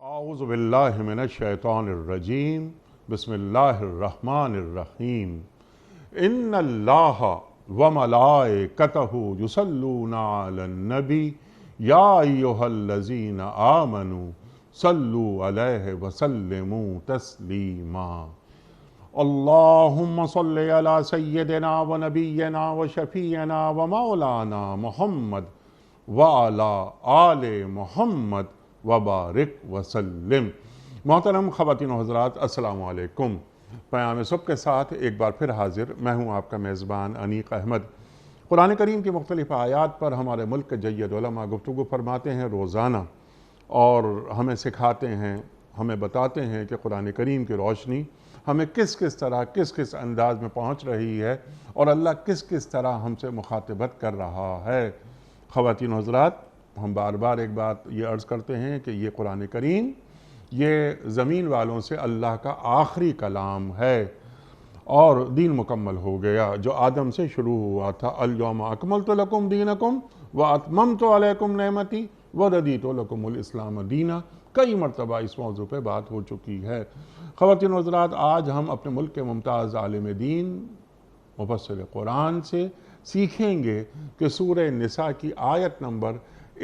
اعوذ باللہ من الشیطان الرجیم بسم اللہ الرحمن الرحیم ان اللہ وملائکتہ یصلون علی النبی یا ایہا الذین آمنوا صلوا علیہ وسلموا تسلیما اللہم صل علی سیدنا ونبینا وشفیعنا ومولانا محمد وعلی آل محمد وبارک وسلم۔ محترم خواتین و حضرات، السلام علیکم۔ پیام صبح کے ساتھ ایک بار پھر حاضر میں ہوں آپ کا میزبان انیق احمد۔ قرآن کریم کی مختلف آیات پر ہمارے ملک کے جید علماء گفتگو فرماتے ہیں روزانہ، اور ہمیں سکھاتے ہیں، ہمیں بتاتے ہیں کہ قرآن کریم کی روشنی ہمیں کس کس طرح کس انداز میں پہنچ رہی ہے اور اللہ کس طرح ہم سے مخاطبت کر رہا ہے۔ خواتین و حضرات، ہم بار بار ایک بات یہ عرض کرتے ہیں کہ یہ قرآن کریم یہ زمین والوں سے اللہ کا آخری کلام ہے، اور دین مکمل ہو گیا جو آدم سے شروع ہوا تھا۔ الیوم اکملت لکم دینکم واتممت علیکم نعمتی ورضیت لکم الاسلام دینا۔ کئی مرتبہ اس موضوع پہ بات ہو چکی ہے۔ خواتین و حضرات، آج ہم اپنے ملک کے ممتاز عالم دین مفسر قرآن سے سیکھیں گے کہ سورہ نساء کی آیت نمبر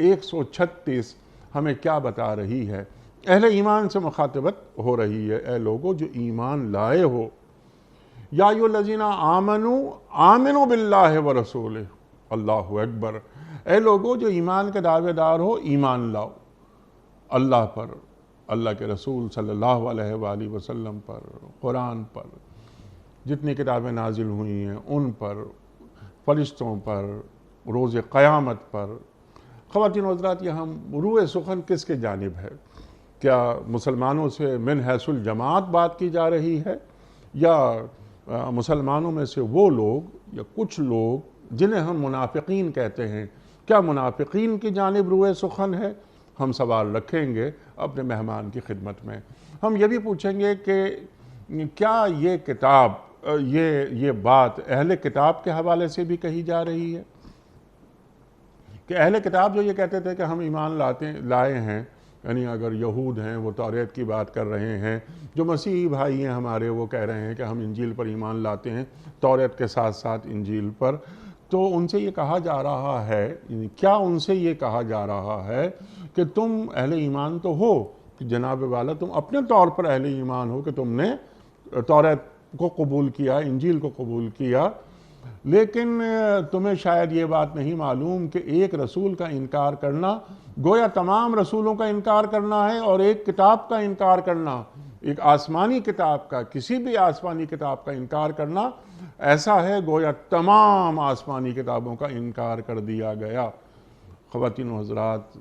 136 ہمیں کیا بتا رہی ہے۔ اہل ایمان سے مخاطبت ہو رہی ہے، اے لوگو جو ایمان لائے ہو، یا ایھا الذین آمنوا آمنوا باللہ ورسولہ، اللہ اکبر، اے لوگو جو ایمان کے دعوے دار ہو، ایمان لاؤ اللہ پر، اللہ کے رسول صلی اللہ علیہ وآلہ وسلم پر، قرآن پر، جتنی کتابیں نازل ہوئی ہیں ان پر، فرشتوں پر، روز قیامت پر۔ خواتین و حضرات، یہ ہم روح سخن کس کے جانب ہے؟ کیا مسلمانوں سے من حیث الجماعت بات کی جا رہی ہے، یا مسلمانوں میں سے وہ لوگ یا کچھ لوگ جنہیں ہم منافقین کہتے ہیں، کیا منافقین کی جانب روح سخن ہے؟ ہم سوال رکھیں گے اپنے مہمان کی خدمت میں۔ ہم یہ بھی پوچھیں گے کہ کیا یہ کتاب یہ بات اہل کتاب کے حوالے سے بھی کہی جا رہی ہے؟ کہ اہل کتاب جو یہ کہتے تھے کہ ہم ایمان لائے ہیں، یعنی اگر یہود ہیں وہ توریت کی بات کر رہے ہیں، جو مسیحی بھائی ہیں ہمارے وہ کہہ رہے ہیں کہ ہم انجیل پر ایمان لاتے ہیں، توریت کے ساتھ ساتھ انجیل پر، تو ان سے یہ کہا جا رہا ہے، کیا ان سے یہ کہا جا رہا ہے کہ تم اہل ایمان تو ہو، کہ جناب والا تم اپنے طور پر اہل ایمان ہو کہ تم نے توریت کو قبول کیا، انجیل کو قبول کیا، لیکن تمہیں شاید یہ بات نہیں معلوم کہ ایک رسول کا انکار کرنا گویا تمام رسولوں کا انکار کرنا ہے، اور ایک کتاب کا انکار کرنا، ایک آسمانی کتاب کا، کسی بھی آسمانی کتاب کا انکار کرنا ایسا ہے گویا تمام آسمانی کتابوں کا انکار کر دیا گیا۔ خواتین و حضرات،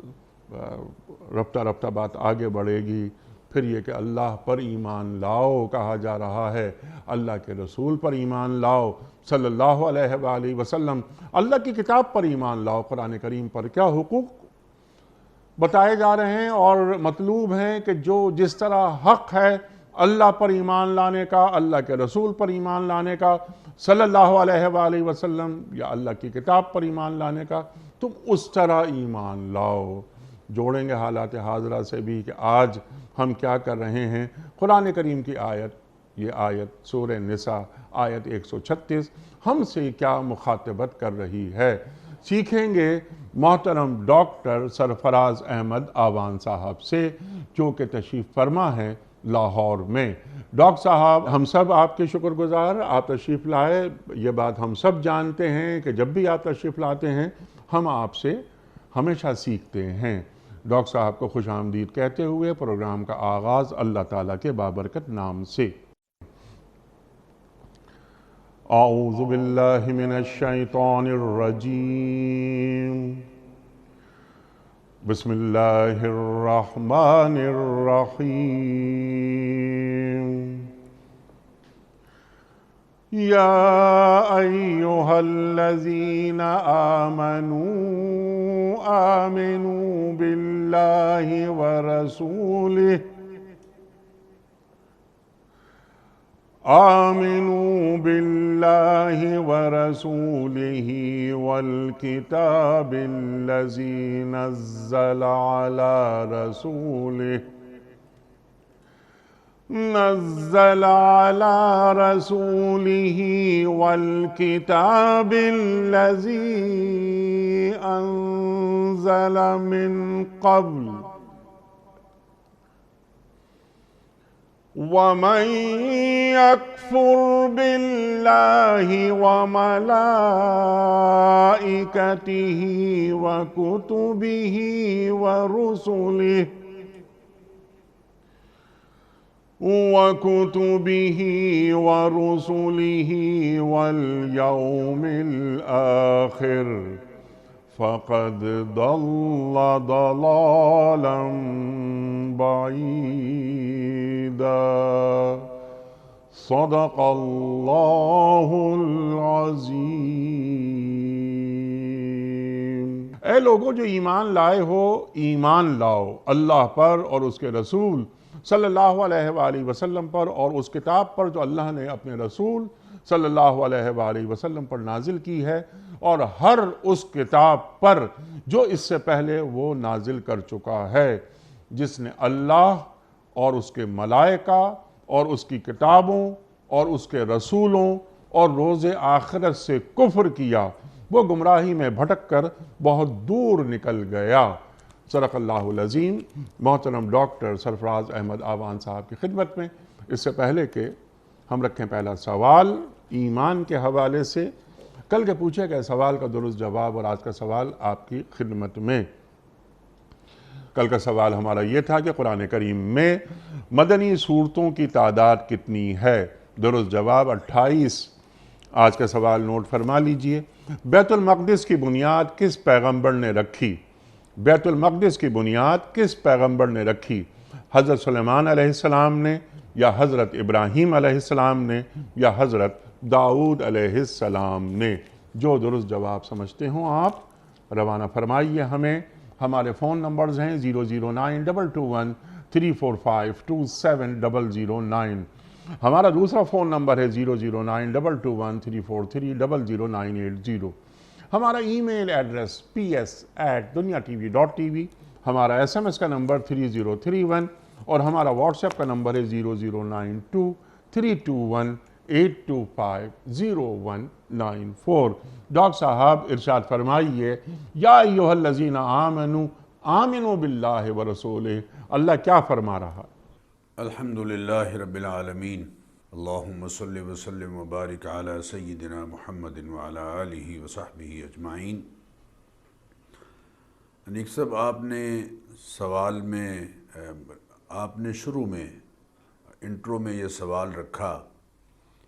رفتہ رفتہ بات آگے بڑھے گی۔ پھر یہ کہ اللہ پر ایمان لاؤ کہا جا رہا ہے، اللہ کے رسول پر ایمان لاؤ صلی اللہ علیہ وآلہ وسلم، اللہ کی کتاب پر ایمان لاؤ، قرآن کریم پر کیا حقوق بتائے جا رہے ہیں اور مطلوب ہیں کہ جو جس طرح حق ہے اللہ پر ایمان لانے کا، اللہ کے رسول پر ایمان لانے کا صلی اللہ علیہ وآلہ وسلم، یا اللہ کی کتاب پر ایمان لانے کا، تم اس طرح ایمان لاؤ۔ جوڑیں گے حالات حاضرہ سے بھی کہ آج ہم کیا کر رہے ہیں۔ قرآن کریم کی آیت، یہ آیت سورہ نساء آیت 136 ہم سے کیا مخاطبت کر رہی ہے، سیکھیں گے محترم ڈاکٹر سرفراز احمد آوان صاحب سے، جو کہ تشریف فرما ہیں لاہور میں۔ ڈاکٹر صاحب، ہم سب آپ کے شکر گزار، آپ تشریف لائے۔ یہ بات ہم سب جانتے ہیں کہ جب بھی آپ تشریف لاتے ہیں ہم آپ سے ہمیشہ سیکھتے ہیں۔ ڈاکٹر صاحب کو خوش آمدید کہتے ہوئے پروگرام کا آغاز اللہ تعالیٰ کے بابرکت نام سے۔ اعوذ باللہ من الشیطان الرجیم، بسم اللہ الرحمن الرحیم۔ یا ایھا الذین آمنوا آمنوا باللہ ورسولہ آمنوا باللہ ورسولہ والکتاب الذی نزل علی رسولہ نزل على رسوله والكتاب الذي أنزل من قبل ومن يكفر بالله وملائكته وكتبه ورسله واليوم الآخر فقد ضل ضلالا بعيدا صدق اللہ العظیم۔ اے لوگوں جو ایمان لائے ہو، ایمان لاؤ اللہ پر اور اس کے رسول صلی اللہ علیہ وآلہ وسلم پر، اور اس کتاب پر جو اللہ نے اپنے رسول صلی اللہ علیہ وآلہ وسلم پر نازل کی ہے، اور ہر اس کتاب پر جو اس سے پہلے وہ نازل کر چکا ہے، جس نے اللہ اور اس کے ملائکہ اور اس کی کتابوں اور اس کے رسولوں اور روز آخرت سے کفر کیا، وہ گمراہی میں بھٹک کر بہت دور نکل گیا۔ صدق اللہ العظیم۔ محترم ڈاکٹر سرفراز احمد آوان صاحب کی خدمت میں اس سے پہلے کہ ہم رکھیں پہلا سوال ایمان کے حوالے سے، کل کے پوچھے گئے سوال کا درست جواب اور آج کا سوال آپ کی خدمت میں۔ کل کا سوال ہمارا یہ تھا کہ قرآن کریم میں مدنی سورتوں کی تعداد کتنی ہے؟ درست جواب 28۔ آج کا سوال نوٹ فرما لیجئے۔ بیت المقدس کی بنیاد کس پیغمبر نے رکھی؟ بیت المقدس کی بنیاد کس پیغمبر نے رکھی؟ حضرت سلیمان علیہ السلام نے، یا حضرت ابراہیم علیہ السلام نے، یا حضرت داؤد علیہ السلام نے؟ جو درست جواب سمجھتے ہوں آپ روانہ فرمائیے ہمیں۔ ہمارے فون نمبرز ہیں 009222134527009۔ ہمارا دوسرا فون نمبر ہے 009221343000980۔ ہمارا ای میل ایڈریس ps@duniatv.tv۔ ہمارا SMS کا نمبر 3031 اور ہمارا واٹس ایپ کا نمبر ہے 0092321825019 ڈاکٹر صاحب ارشاد فرمائیے، یا ایھا الذین آمنوا آمنوا باللہ ورسولہ، اللہ کیا فرما رہا؟ الحمدللہ رب العالمین، اللہم صلی وسلم وبارک علی سیدنا محمد وعلی آلہ وصحبہ اجمعین۔ انیق صاحب، آپ نے سوال میں آپ نے شروع میں انٹرو میں یہ سوال رکھا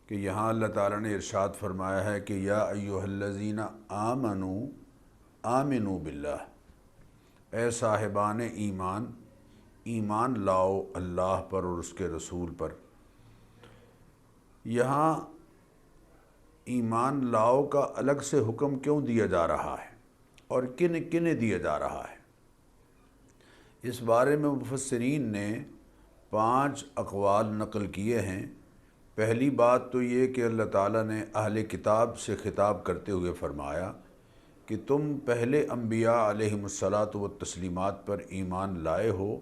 کہ یہاں اللہ تعالیٰ نے ارشاد فرمایا ہے کہ یا ایھا الذین آمنوا آمنوا باللہ، اے صاحبان ایمان، ایمان لاؤ اللہ پر اور اس کے رسول پر۔ یہاں ایمان لاؤ کا الگ سے حکم کیوں دیا جا رہا ہے اور کنہیں دیا جا رہا ہے؟ اس بارے میں مفسرین نے 5 اقوال نقل کیے ہیں۔ پہلی بات تو یہ کہ اللہ تعالیٰ نے اہل کتاب سے خطاب کرتے ہوئے فرمایا کہ تم پہلے انبیاء علیہم الصلاۃ والتسلیمات پر ایمان لائے ہو۔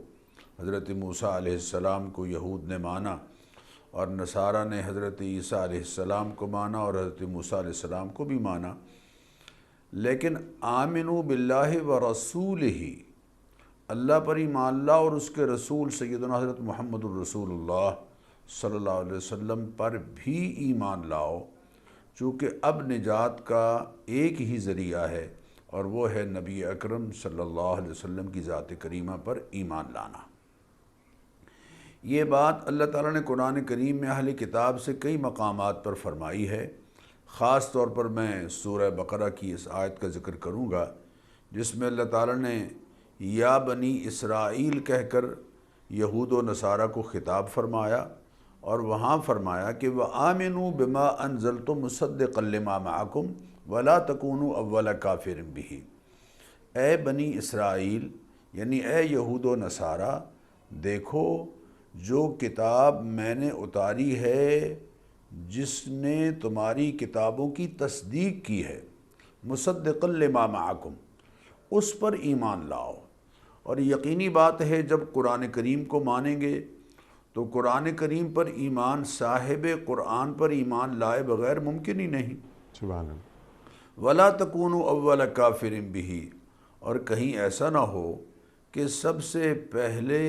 حضرت موسیٰ علیہ السلام کو یہود نے مانا اور نصارہ نے حضرت عیسیٰ علیہ السلام کو مانا اور حضرت موسیٰ علیہ السلام کو بھی مانا، لیکن آمنوا باللہ ورسولہ، اللہ پر ایمان لاؤ اور اس کے رسول سیدنا حضرت محمد الرسول اللہ صلی اللہ علیہ وسلم پر بھی ایمان لاؤ، چونکہ اب نجات کا ایک ہی ذریعہ ہے اور وہ ہے نبی اکرم صلی اللہ علیہ وسلم کی ذات کریمہ پر ایمان لانا۔ یہ بات اللہ تعالیٰ نے قرآن کریم میں اہل کتاب سے کئی مقامات پر فرمائی ہے۔ خاص طور پر میں سورہ بقرہ کی اس آیت کا ذکر کروں گا جس میں اللہ تعالیٰ نے یا بنی اسرائیل کہہ کر یہود و نصارہ کو خطاب فرمایا، اور وہاں فرمایا کہ وَآمِنُوا بِمَا أَنزَلْتُ مُصَدِّقًا لِمَا مَعَكُمْ وَلَا تَكُونُوا أَوَّلَ كَافِرٍ بِهِ۔ اے بنی اسرائیل، یعنی اے یہود و نصارہ، دیکھو جو کتاب میں نے اتاری ہے جس نے تمہاری کتابوں کی تصدیق کی ہے، مُصَدِّقًا لِمَا مَعَكُمْ، اس پر ایمان لاؤ۔ اور یقینی بات ہے جب قرآن کریم کو مانیں گے تو قرآن کریم پر ایمان، صاحب قرآن پر ایمان لائے بغیر ممکن ہی نہیں۔ سبحان اللہ۔ وَلَا تَكُونُوا أَوَّلَ كَافِرٍ بِهِ، اور کہیں ایسا نہ ہو کہ سب سے پہلے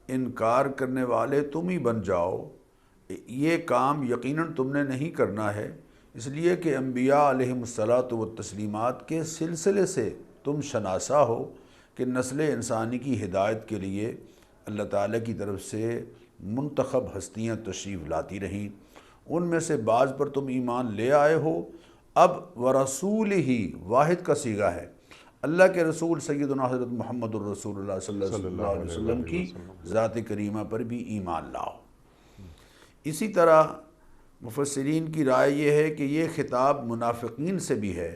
انکار کرنے والے تم ہی بن جاؤ۔ یہ کام یقیناً تم نے نہیں کرنا ہے، اس لیے کہ انبیاء علیہم الصلاۃ والتسلیمات کے سلسلے سے تم شناسا ہو کہ نسل انسانی کی ہدایت کے لیے اللہ تعالیٰ کی طرف سے منتخب ہستیاں تشریف لاتی رہیں، ان میں سے بعض پر تم ایمان لے آئے ہو۔ اب ورسول ہی واحد کا صیغہ ہے، اللہ کے رسول سیدنا حضرت محمد الرسول اللہ صلی اللہ علیہ وسلم کی ذات کریمہ پر بھی ایمان لاؤ۔ اسی طرح مفسرین کی رائے یہ ہے کہ یہ خطاب منافقین سے بھی ہے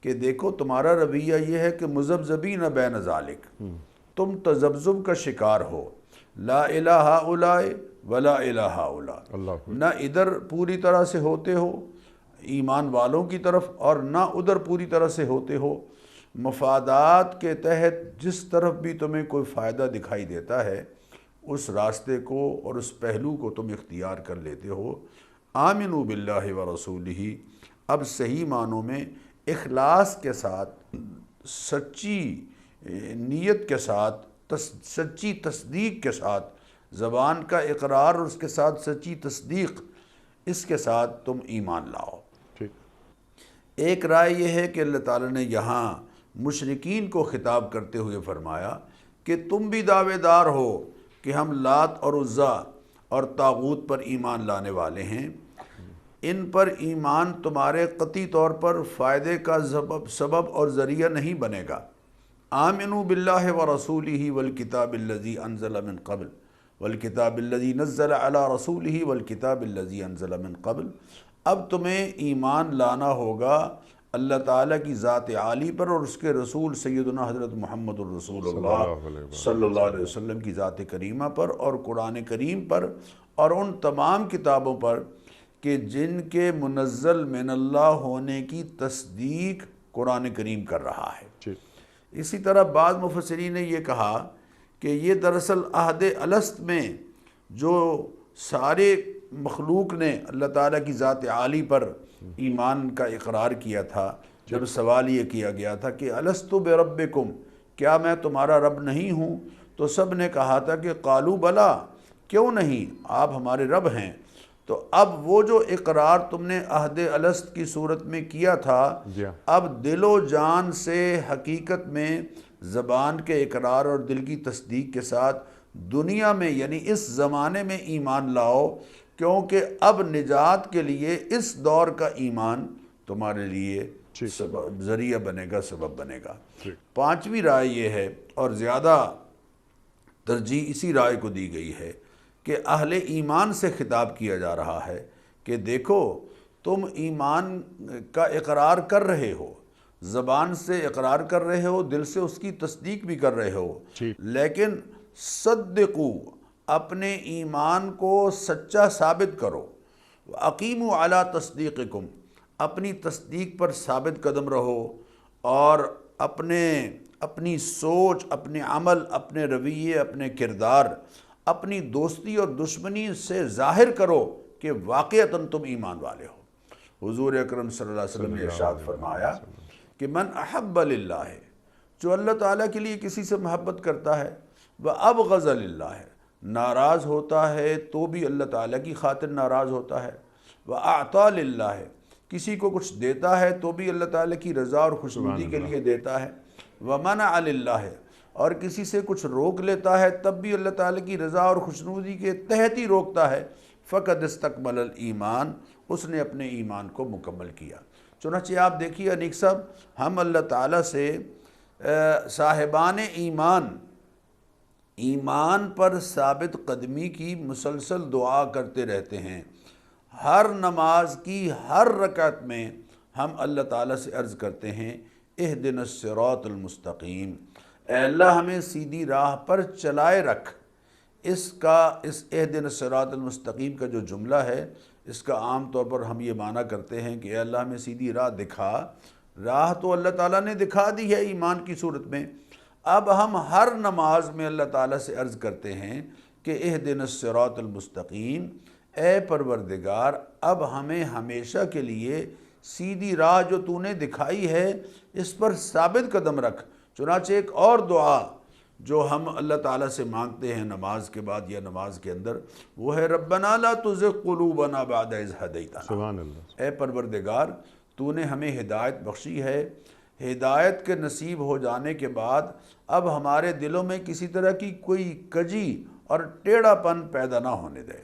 کہ دیکھو تمہارا رویہ یہ ہے کہ مذبذبین بین ذالک، تم تذبذب کا شکار ہو، لا الہ ہؤلاء ولا الہ ہؤلاء، نہ ادھر پوری طرح سے ہوتے ہو ایمان والوں کی طرف اور نہ ادھر پوری طرح سے ہوتے ہو، مفادات کے تحت جس طرف بھی تمہیں کوئی فائدہ دکھائی دیتا ہے اس راستے کو اور اس پہلو کو تم اختیار کر لیتے ہو۔ آمنوا باللہ ورسولہ، اب صحیح معنوں میں اخلاص کے ساتھ، سچی نیت کے ساتھ، سچی تصدیق کے ساتھ، زبان کا اقرار اور اس کے ساتھ سچی تصدیق، اس کے ساتھ تم ایمان لاؤ۔ ایک رائے یہ ہے کہ اللہ تعالیٰ نے یہاں مشرکین کو خطاب کرتے ہوئے فرمایا کہ تم بھی دعوے دار ہو کہ ہم لات اور عزا اور طاغوت پر ایمان لانے والے ہیں، ان پر ایمان تمہارے قطعی طور پر فائدے کا سبب اور ذریعہ نہیں بنے گا۔ آمنوا باللہ ورسولہ والکتاب الذی انزل من قبل والکتاب الذی نزل علی رسولہ والکتاب الذی انزل من قبل، اب تمہیں ایمان لانا ہوگا اللہ تعالیٰ کی ذات عالی پر اور اس کے رسول سیدنا حضرت محمد الرسول اللہ صلی اللہ علیہ وسلم کی ذات کریمہ پر اور قرآن کریم پر اور ان تمام کتابوں پر کہ جن کے منزل من اللہ ہونے کی تصدیق قرآن کریم کر رہا ہے۔ اسی طرح بعض مفسرین نے یہ کہا کہ یہ دراصل عہد الست میں جو سارے مخلوق نے اللہ تعالیٰ کی ذات عالی پر ایمان کا اقرار کیا تھا، جب سوال یہ کیا گیا تھا کہ الستُ بربکم، کیا میں تمہارا رب نہیں ہوں، تو سب نے کہا تھا کہ قالوا بلا، کیوں نہیں، آپ ہمارے رب ہیں۔ تو اب وہ جو اقرار تم نے عہد الست کی صورت میں کیا تھا، اب دل و جان سے حقیقت میں زبان کے اقرار اور دل کی تصدیق کے ساتھ دنیا میں یعنی اس زمانے میں ایمان لاؤ، کیونکہ اب نجات کے لیے اس دور کا ایمان تمہارے لیے ذریعہ بنے گا، سبب بنے گا۔ پانچویں رائے یہ ہے اور زیادہ ترجیح اسی رائے کو دی گئی ہے کہ اہل ایمان سے خطاب کیا جا رہا ہے کہ دیکھو تم ایمان کا اقرار کر رہے ہو، زبان سے اقرار کر رہے ہو، دل سے اس کی تصدیق بھی کر رہے ہو، لیکن صدقو، اپنے ایمان کو سچا ثابت کرو، اقیموا علی تصدیقکم، اپنی تصدیق پر ثابت قدم رہو اور اپنی سوچ، اپنے عمل، اپنے رویے، اپنے کردار، اپنی دوستی اور دشمنی سے ظاہر کرو کہ واقعتاً تم ایمان والے ہو۔ حضور اکرم صلی اللہ علیہ وسلم نے ارشاد فرمایا کہ من احب للہ، جو اللہ تعالیٰ کے لیے کسی سے محبت کرتا ہے، وابغض للہ، ناراض ہوتا ہے تو بھی اللہ تعالیٰ کی خاطر ناراض ہوتا ہے، واعطى للہ، کسی کو کچھ دیتا ہے تو بھی اللہ تعالیٰ کی رضا اور خوشنودی کے لیے دیتا ہے، ومنع للہ، اور کسی سے کچھ روک لیتا ہے تب بھی اللہ تعالیٰ کی رضا اور خوشنودی کے تحت ہی روکتا ہے، فقد استکمل الایمان، اس نے اپنے ایمان کو مکمل کیا۔ چنانچہ آپ دیکھیے انیک صاحب، ہم اللہ تعالیٰ سے صاحبان ایمان پر ثابت قدمی کی مسلسل دعا کرتے رہتے ہیں۔ ہر نماز کی ہر رکعت میں ہم اللہ تعالیٰ سے عرض کرتے ہیں اہدنا الصراط المستقیم، اے اللہ ہمیں سیدھی راہ پر چلائے رکھ۔ اس اہدنا الصراط المستقیم کا جو جملہ ہے، اس کا عام طور پر ہم یہ معنی کرتے ہیں کہ اے اللہ ہمیں سیدھی راہ دکھا۔ راہ تو اللہ تعالیٰ نے دکھا دی ہے ایمان کی صورت میں، اب ہم ہر نماز میں اللہ تعالیٰ سے عرض کرتے ہیں کہ اہدنا الصراط المستقیم، اے پروردگار اب ہمیں ہمیشہ کے لیے سیدھی راہ جو تو نے دکھائی ہے اس پر ثابت قدم رکھ۔ چنانچہ ایک اور دعا جو ہم اللہ تعالیٰ سے مانگتے ہیں نماز کے بعد یا نماز کے اندر، وہ ہے ربنا لا تزغ قلوبنا بعد اذ ہدیتنا، سبحان اللہ۔ اے پروردگار تو نے ہمیں ہدایت بخشی ہے، ہدایت کے نصیب ہو جانے کے بعد اب ہمارے دلوں میں کسی طرح کی کوئی کجی اور ٹیڑھا پن پیدا نہ ہونے دے۔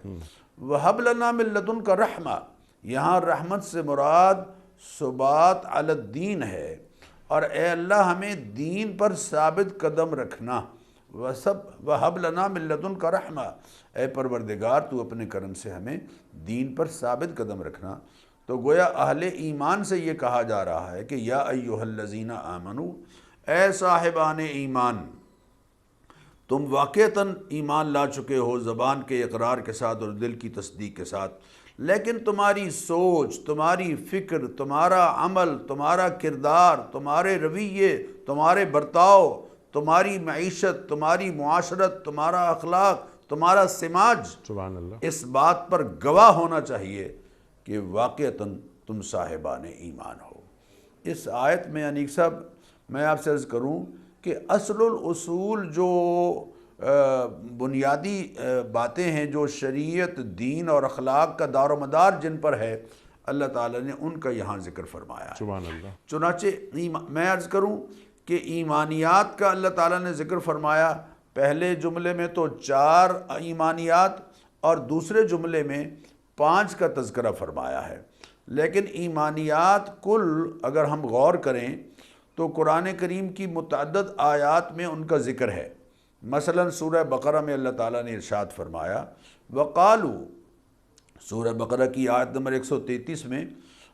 وَهَبْ لَنَا مِن لَّدُنْكَ رَحْمَةً، یہاں رحمت سے مراد ثبات علی الدین ہے، اور اے اللہ ہمیں دین پر ثابت قدم رکھنا۔ وَهَبْ لَنَا مِن لَّدُنْكَ رَحْمَةً، اے پروردگار تو اپنے کرم سے ہمیں دین پر ثابت قدم رکھنا۔ تو گویا اہل ایمان سے یہ کہا جا رہا ہے کہ یا ایھا الذین آمنوا، اے صاحبان ایمان، تم واقعتاً ایمان لا چکے ہو زبان کے اقرار کے ساتھ اور دل کی تصدیق کے ساتھ، لیکن تمہاری سوچ، تمہاری فکر، تمہارا عمل، تمہارا کردار، تمہارے رویے، تمہارے برتاؤ، تمہاری معیشت، تمہاری معاشرت، تمہارا اخلاق، تمہارا سماج سبحان اللہ۔ اس بات پر گواہ ہونا چاہیے کہ واقعتاً تم صاحبان ایمان ہو۔ اس آیت میں انیق صاحب میں آپ سے عرض کروں کہ اصل الاصول جو بنیادی باتیں ہیں جو شریعت، دین اور اخلاق کا دار و مدار جن پر ہے، اللہ تعالیٰ نے ان کا یہاں ذکر فرمایا ہے۔ سبحان اللہ۔ چنانچہ میں عرض کروں کہ ایمانیات کا اللہ تعالیٰ نے ذکر فرمایا، پہلے جملے میں تو 4 ایمانیات اور دوسرے جملے میں 5 کا تذکرہ فرمایا ہے، لیکن ایمانیات کل اگر ہم غور کریں تو قرآن کریم کی متعدد آیات میں ان کا ذکر ہے۔ مثلا سورہ بقرہ میں اللہ تعالیٰ نے ارشاد فرمایا وَقَالُوا، سورہ بقرہ کی آیت نمبر 133 میں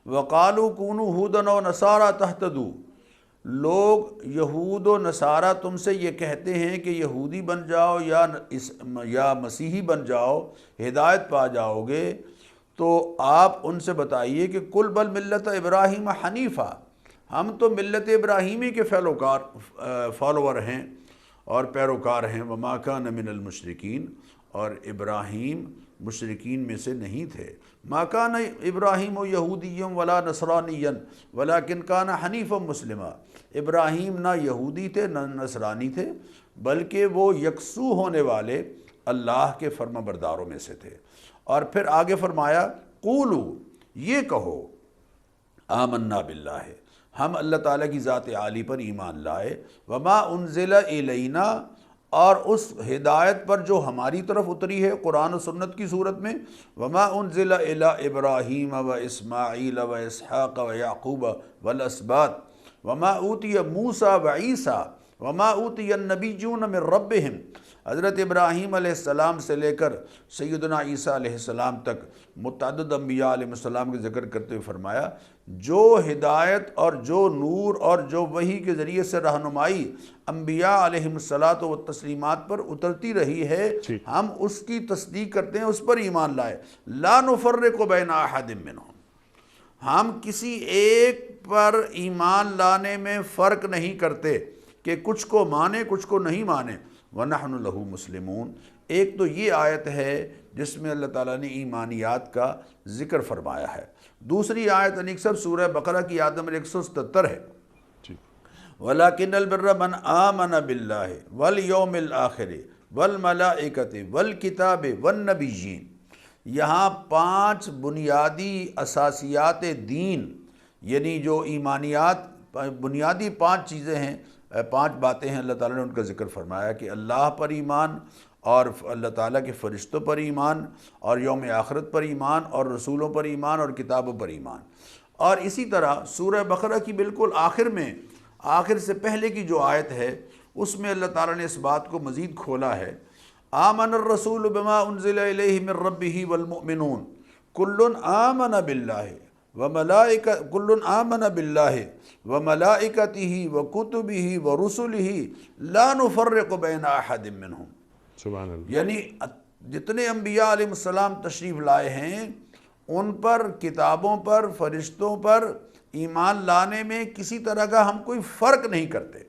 وَقَالُوا كُونُوا هُودًا وَنَصَارَىٰ تَهْتَدُوا، لوگ یہود و نصارہ تم سے یہ کہتے ہیں کہ یہودی بن جاؤ یا مسیحی بن جاؤ، ہدایت پا جاؤ گے، تو آپ ان سے بتائیے کہ قُلْ بَلْ مِلَّةَ ابراہیم حنیفہ، ہم تو ملت ابراہیمی کے فالوور ہیں اور پیروکار ہیں، وَمَا كَانَ مِنَ الْمُشْرِكِينَ، اور ابراہیم مشرکین میں سے نہیں تھے۔ مَا كَانَ إِبْرَاهِيمُ يَهُودِيًّا وَلَا نَصْرَانِيًّا وَلَكِنْ كَانَ حَنِيفًا مُسْلِمًا، ابراہیم نہ یہودی تھے نہ نصرانی تھے، بلکہ وہ یکسو ہونے والے اللہ کے فرما برداروں میں سے تھے۔ اور پھر آگے فرمایا قولوا، یہ کہو، آمنا باللہ، ہم اللہ تعالیٰ کی ذات عالی پر ایمان لائے، وما انزل الینا، اور اس ہدایت پر جو ہماری طرف اتری ہے قرآن و سنت کی صورت میں، وما انزل الی ابراہیم و اسماعیل و اسحاق و یعقوب والاسباط وما اوتی موسیٰ و عیسیٰ وما اوتی النبیون من ربہم، حضرت ابراہیم علیہ السلام سے لے کر سیدنا عیسیٰ علیہ السلام تک متعدد انبیاء علیہ السلام کے ذکر کرتے ہوئے فرمایا جو ہدایت اور جو نور اور جو وحی کے ذریعے سے رہنمائی انبیاء علیہ الصلاۃ والتسلیمات پر اترتی رہی ہے، ہم اس کی تصدیق کرتے ہیں، اس پر ایمان لائے۔ لا نفرق بین احد منہم، ہم کسی ایک پر ایمان لانے میں فرق نہیں کرتے کہ کچھ کو مانے کچھ کو نہیں مانے۔ وَنَحْنُ لَهُ مُسْلِمُونَ، ایک تو یہ آیت ہے جس میں اللہ تعالیٰ نے ایمانیات کا ذکر فرمایا ہے۔ دوسری آیت انیک صاحب سورہ بقرہ کی آیت نمبر 177 ہے، وَلَكِنَّ الْبِرَّ مَنْ آمَنَ بِاللَّهِ وَالْيَوْمِ الْآخِرِ وَالْمَلَائِكَةِ وَالْكِتَابِ وَالنَّبِيِّينَ، یہاں 5 بنیادی اساسیات دین، یعنی جو ایمانیات بنیادی 5 چیزیں ہیں، 5 باتیں ہیں، اللہ تعالیٰ نے ان کا ذکر فرمایا کہ اللہ پر ایمان، اور اللہ تعالیٰ کے فرشتوں پر ایمان، اور یوم آخرت پر ایمان، اور رسولوں پر ایمان، اور کتابوں پر ایمان۔ اور اسی طرح سورہ بقرہ کی بالکل آخر میں، آخر سے پہلے کی جو آیت ہے اس میں اللہ تعالیٰ نے اس بات کو مزید کھولا ہے، آمن الرسول بما انزل الیہ من ربہ والمؤمنون کل آمن باللہ کل آمن باللہ وملائکتہ وکتبہ ورسلہ لا نفرق بین احد منہم، سبحان اللہ۔ یعنی جتنے انبیاء علیہ السلام تشریف لائے ہیں ان پر، کتابوں پر، فرشتوں پر ایمان لانے میں کسی طرح کا ہم کوئی فرق نہیں کرتے۔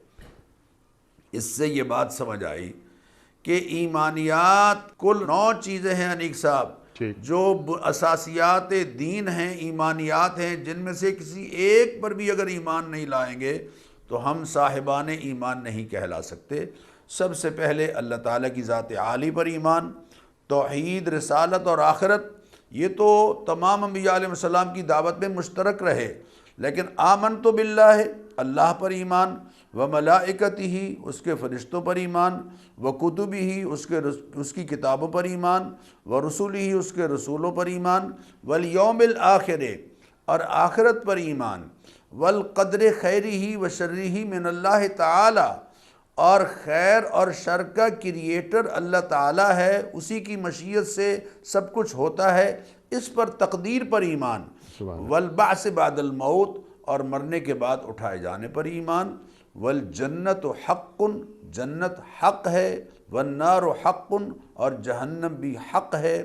اس سے یہ بات سمجھ آئی کہ ایمانیات کل 9 چیزیں ہیں انیک صاحب، ٹھیک، جو اساسیات دین ہیں، ایمانیات ہیں، جن میں سے کسی ایک پر بھی اگر ایمان نہیں لائیں گے تو ہم صاحبان ایمان نہیں کہلا سکتے۔ سب سے پہلے اللہ تعالیٰ کی ذات عالی پر ایمان، توحید، رسالت اور آخرت، یہ تو تمام انبیاء علیہ السلام کی دعوت میں مشترک رہے، لیکن آمنت باللہ، اللہ پر ایمان، وملائکتہ، اس کے فرشتوں پر ایمان، وکتبہ، اس کی کتابوں پر ایمان، ورسلہ، اس کے رسولوں پر ایمان، والیوم الآخر، اور آخرت پر ایمان، والقدر خیرہ وشرہ من اللہ تعالی، اور خیر اور شر کا کریٹر اللہ تعالیٰ ہے، اسی کی مشیت سے سب کچھ ہوتا ہے، اس پر تقدیر پر ایمان، والبعث بعد الموت، اور مرنے کے بعد اٹھائے جانے پر ایمان، والجنت حق، جنت حق ہے، والنار حق، اور جہنم بھی حق ہے۔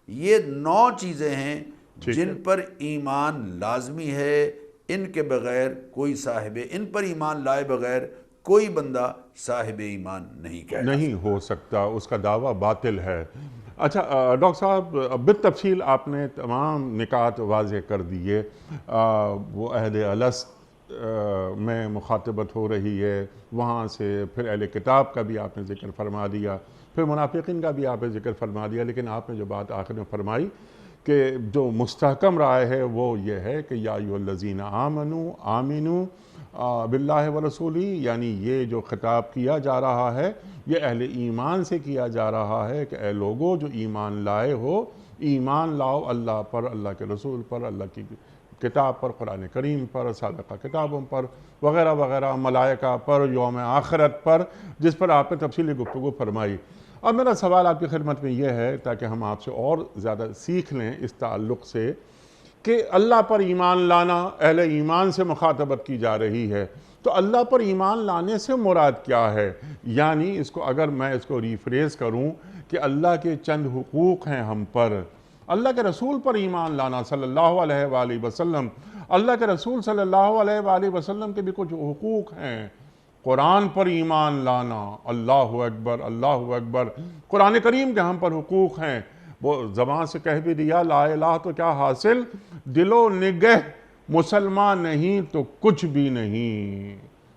یہ 9 چیزیں ہیں جن پر ایمان لازمی ہے، ان کے بغیر کوئی صاحب، ان پر ایمان لائے بغیر کوئی بندہ صاحب ایمان نہیں ہو سکتا، اس کا دعویٰ باطل ہے۔ اچھا ڈاکٹر صاحب، بالتفصیل آپ نے تمام نکات واضح کر دیے۔ وہ عہد الست میں مخاطبت ہو رہی ہے، وہاں سے پھر اہل کتاب کا بھی آپ نے ذکر فرما دیا، پھر منافقین کا بھی آپ نے ذکر فرما دیا، لیکن آپ نے جو بات آخر میں فرمائی کہ جو مستحکم رائے ہے وہ یہ ہے کہ یا ایھا الذین آمنوا آمنوا باللہ ورسولہ، یعنی یہ جو خطاب کیا جا رہا ہے یہ اہل ایمان سے کیا جا رہا ہے کہ اے لوگو جو ایمان لائے ہو، ایمان لاؤ اللہ پر، اللہ کے رسول پر، اللہ کی کتاب پر، قرآن کریم پر، سابقہ کتابوں پر وغیرہ وغیرہ، ملائکہ پر، یوم آخرت پر، جس پر آپ نے تفصیلی گفتگو فرمائی۔ اب میرا سوال آپ کی خدمت میں یہ ہے تاکہ ہم آپ سے اور زیادہ سیکھ لیں اس تعلق سے کہ اللہ پر ایمان لانا، اہل ایمان سے مخاطبت کی جا رہی ہے، تو اللہ پر ایمان لانے سے مراد کیا ہے؟ یعنی اس کو اگر میں اس کو ریفریز کروں کہ اللہ کے چند حقوق ہیں ہم پر، اللہ کے رسول پر ایمان لانا صلی اللہ علیہ وآلہ وسلم، اللہ کے رسول صلی اللہ علیہ وآلہ وسلم کے بھی کچھ حقوق ہیں، قرآن پر ایمان لانا، اللہ اکبر اللہ اکبر، قرآن کریم کے ہم پر حقوق ہیں، وہ زبان سے کہہ بھی دیا لا الہ تو کیا حاصل، دل و نگہ مسلمان نہیں تو کچھ بھی نہیں،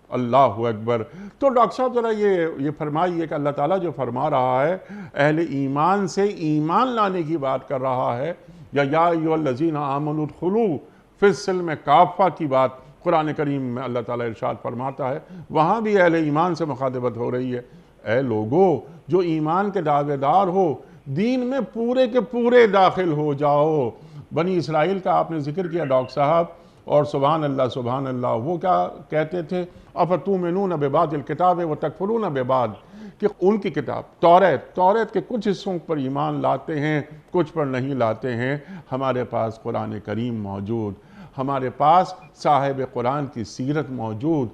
اللہ اکبر۔ تو ڈاکٹر صاحب ذرا یہ فرمائیے کہ اللہ تعالیٰ جو فرما رہا ہے اہل ایمان سے ایمان لانے کی بات کر رہا ہے، یا ایھا الذین آمنوا ادخلوا فی السلم کافہ کی بات قرآن کریم میں اللہ تعالیٰ ارشاد فرماتا ہے، وہاں بھی اہل ایمان سے مخاطبت ہو رہی ہے، اے لوگو جو ایمان کے دعوے دار ہو، دین میں پورے کے پورے داخل ہو جاؤ۔ بنی اسرائیل کا آپ نے ذکر کیا ڈاکٹر صاحب، اور سبحان اللہ، وہ کیا کہتے تھے، افتؤمنون ببعض الکتاب وتکفرون ببعض، کہ ان کی کتاب توریت کے کچھ حصوں پر ایمان لاتے ہیں، کچھ پر نہیں لاتے ہیں۔ ہمارے پاس قرآن کریم موجود، ہمارے پاس صاحب قرآن کی سیرت موجود،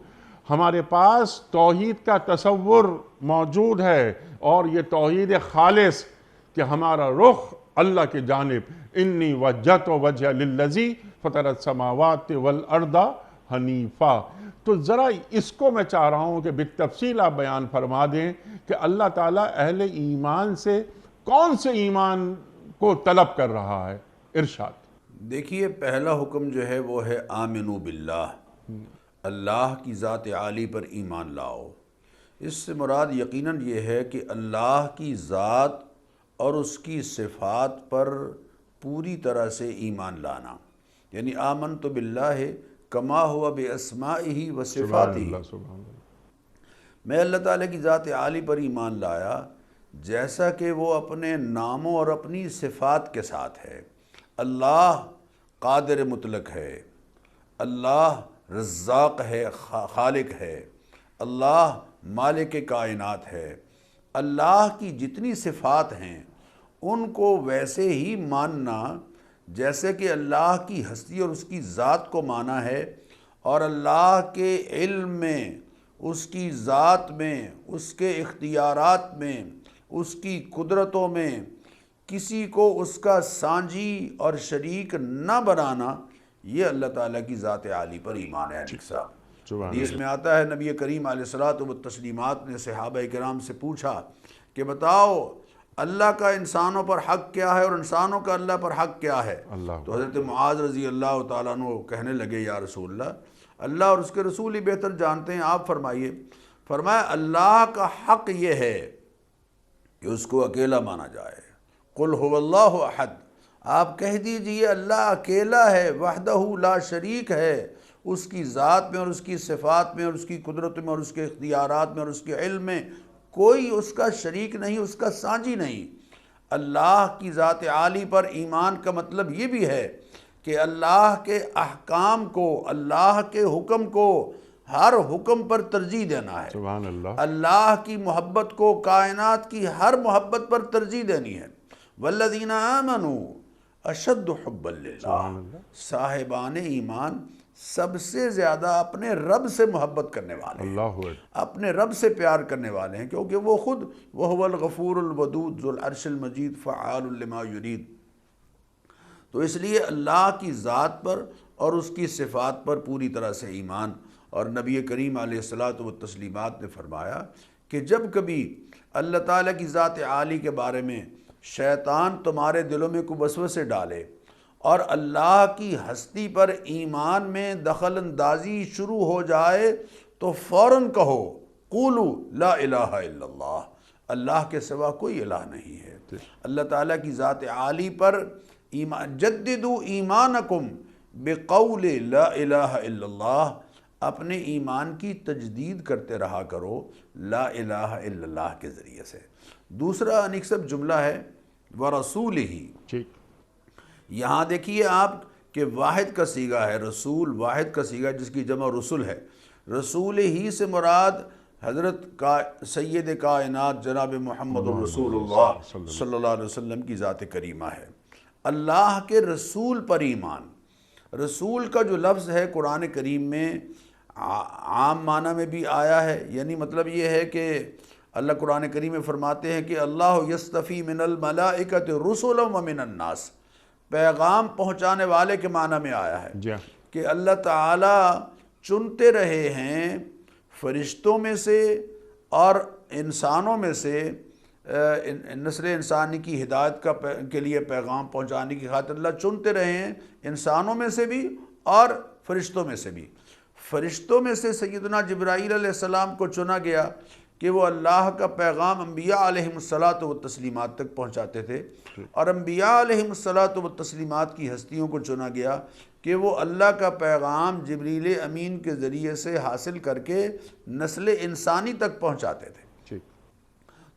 ہمارے پاس توحید کا تصور موجود ہے، اور یہ توحید خالص کہ ہمارا رخ اللہ کی جانب، انی وجہت وجہ للذی فطر السماوات والارض حنیفا۔ تو ذرا اس کو میں چاہ رہا ہوں کہ بالتفصیل آپ بیان فرما دیں کہ اللہ تعالیٰ اہل ایمان سے کون سے ایمان کو طلب کر رہا ہے، ارشاد۔ دیکھیے، پہلا حکم جو ہے وہ ہے آمنو باللہ، اللہ کی ذات عالی پر ایمان لاؤ۔ اس سے مراد یقیناً یہ ہے کہ اللہ کی ذات اور اس کی صفات پر پوری طرح سے ایمان لانا، یعنی آمنت باللہ کما ہوا باسمائہ و صفاتہ، میں اللہ تعالیٰ کی ذات عالی پر ایمان لایا جیسا کہ وہ اپنے ناموں اور اپنی صفات کے ساتھ ہے۔ اللہ قادر مطلق ہے، اللہ رزاق ہے، خالق ہے، اللہ مالک کائنات ہے۔ اللہ کی جتنی صفات ہیں ان کو ویسے ہی ماننا جیسے کہ اللہ کی ہستی اور اس کی ذات کو مانا ہے، اور اللہ کے علم میں، اس کی ذات میں، اس کے اختیارات میں، اس کی قدرتوں میں کسی کو اس کا سانجی اور شریک نہ بنانا، یہ اللہ تعالیٰ کی ذات عالی پر ایمان ہے۔ حدیث میں آتا ہے، نبی کریم علیہ الصلوۃ والتسلیمات نے صحابہ کرام سے پوچھا کہ بتاؤ اللہ کا انسانوں پر حق کیا ہے اور انسانوں کا اللہ پر حق کیا ہے؟ اللہ تو حضرت معاذ رضی اللہ تعالیٰ عنہ کہنے لگے یا رسول اللہ اور اس کے رسول ہی بہتر جانتے ہیں، آپ فرمائیے۔ فرمایا اللہ کا حق یہ ہے کہ اس کو اکیلا مانا جائے، قل هو اللہ احد، آپ کہہ دیجئے اللہ اکیلا ہے، وحدہ لا شریک ہے، اس کی ذات میں اور اس کی صفات میں اور اس کی قدرت میں اور اس کے اختیارات میں اور اس کے علم میں کوئی اس کا شریک نہیں، اس کا سانجی نہیں۔ اللہ کی ذات عالی پر ایمان کا مطلب یہ بھی ہے کہ اللہ کے احکام کو، اللہ کے حکم کو ہر حکم پر ترجیح دینا ہے، سبحان اللہ، اللہ کی محبت کو کائنات کی ہر محبت پر ترجیح دینی ہے۔ والذین آمنوا اشد حبا للہ، صاحبان ایمان سب سے زیادہ اپنے رب سے محبت کرنے والے ہیں، اللہ اکبر، اپنے رب سے پیار کرنے والے ہیں، کیونکہ وہ خود وہو الغفور الودود ذو العرش المجید فعال لما یرید۔ تو اس لیے اللہ کی ذات پر اور اس کی صفات پر پوری طرح سے ایمان۔ اور نبی کریم علیہ الصلاۃ والتسلیمات نے فرمایا کہ جب کبھی اللہ تعالیٰ کی ذات عالی کے بارے میں شیطان تمہارے دلوں میں کوئی وسوسے ڈالے اور اللہ کی ہستی پر ایمان میں دخل اندازی شروع ہو جائے تو فوراً کہو قولو لا الہ الا اللہ، اللہ کے سوا کوئی الہ نہیں ہے۔ اللہ تعالیٰ کی ذات عالی پر ایمان، جددوا ایمانکم بقول لا الہ الا اللہ، اپنے ایمان کی تجدید کرتے رہا کرو لا الہ الا اللہ کے ذریعے سے۔ دوسرا انکسب جملہ ہے وَرَسُولِهِ، ٹھیک، یہاں دیکھیے آپ کہ واحد کا صیغہ ہے، رسول واحد کا صیغہ جس کی جمع رسول ہے۔ رسول ہی سے مراد حضرت کا سید کائنات جناب محمد الرسول اللہ صلی اللہ علیہ وسلم کی ذات کریمہ ہے۔ اللہ کے رسول پر ایمان، رسول کا جو لفظ ہے قرآن کریم میں عام معنی میں بھی آیا ہے، یعنی مطلب یہ ہے کہ اللہ قرآن کریم میں فرماتے ہیں کہ اللہ یصطفی من الملائکۃ رسلا ومن الناس، پیغام پہنچانے والے کے معنی میں آیا ہے جی، کہ اللہ تعالیٰ چنتے رہے ہیں فرشتوں میں سے اور انسانوں میں سے، نسل انسانی کی ہدایت کے لیے پیغام پہنچانے کی خاطر اللہ چنتے رہے ہیں، انسانوں میں سے بھی اور فرشتوں میں سے بھی۔ فرشتوں میں سے سیدنا جبرائیل علیہ السلام کو چنا گیا کہ وہ اللہ کا پیغام انبیاء علیہم الصلاۃ والتسلیمات تک پہنچاتے تھے، اور انبیاء علیہم الصلاۃ والتسلیمات کی ہستیوں کو چنا گیا کہ وہ اللہ کا پیغام جبریل امین کے ذریعے سے حاصل کر کے نسل انسانی تک پہنچاتے تھے۔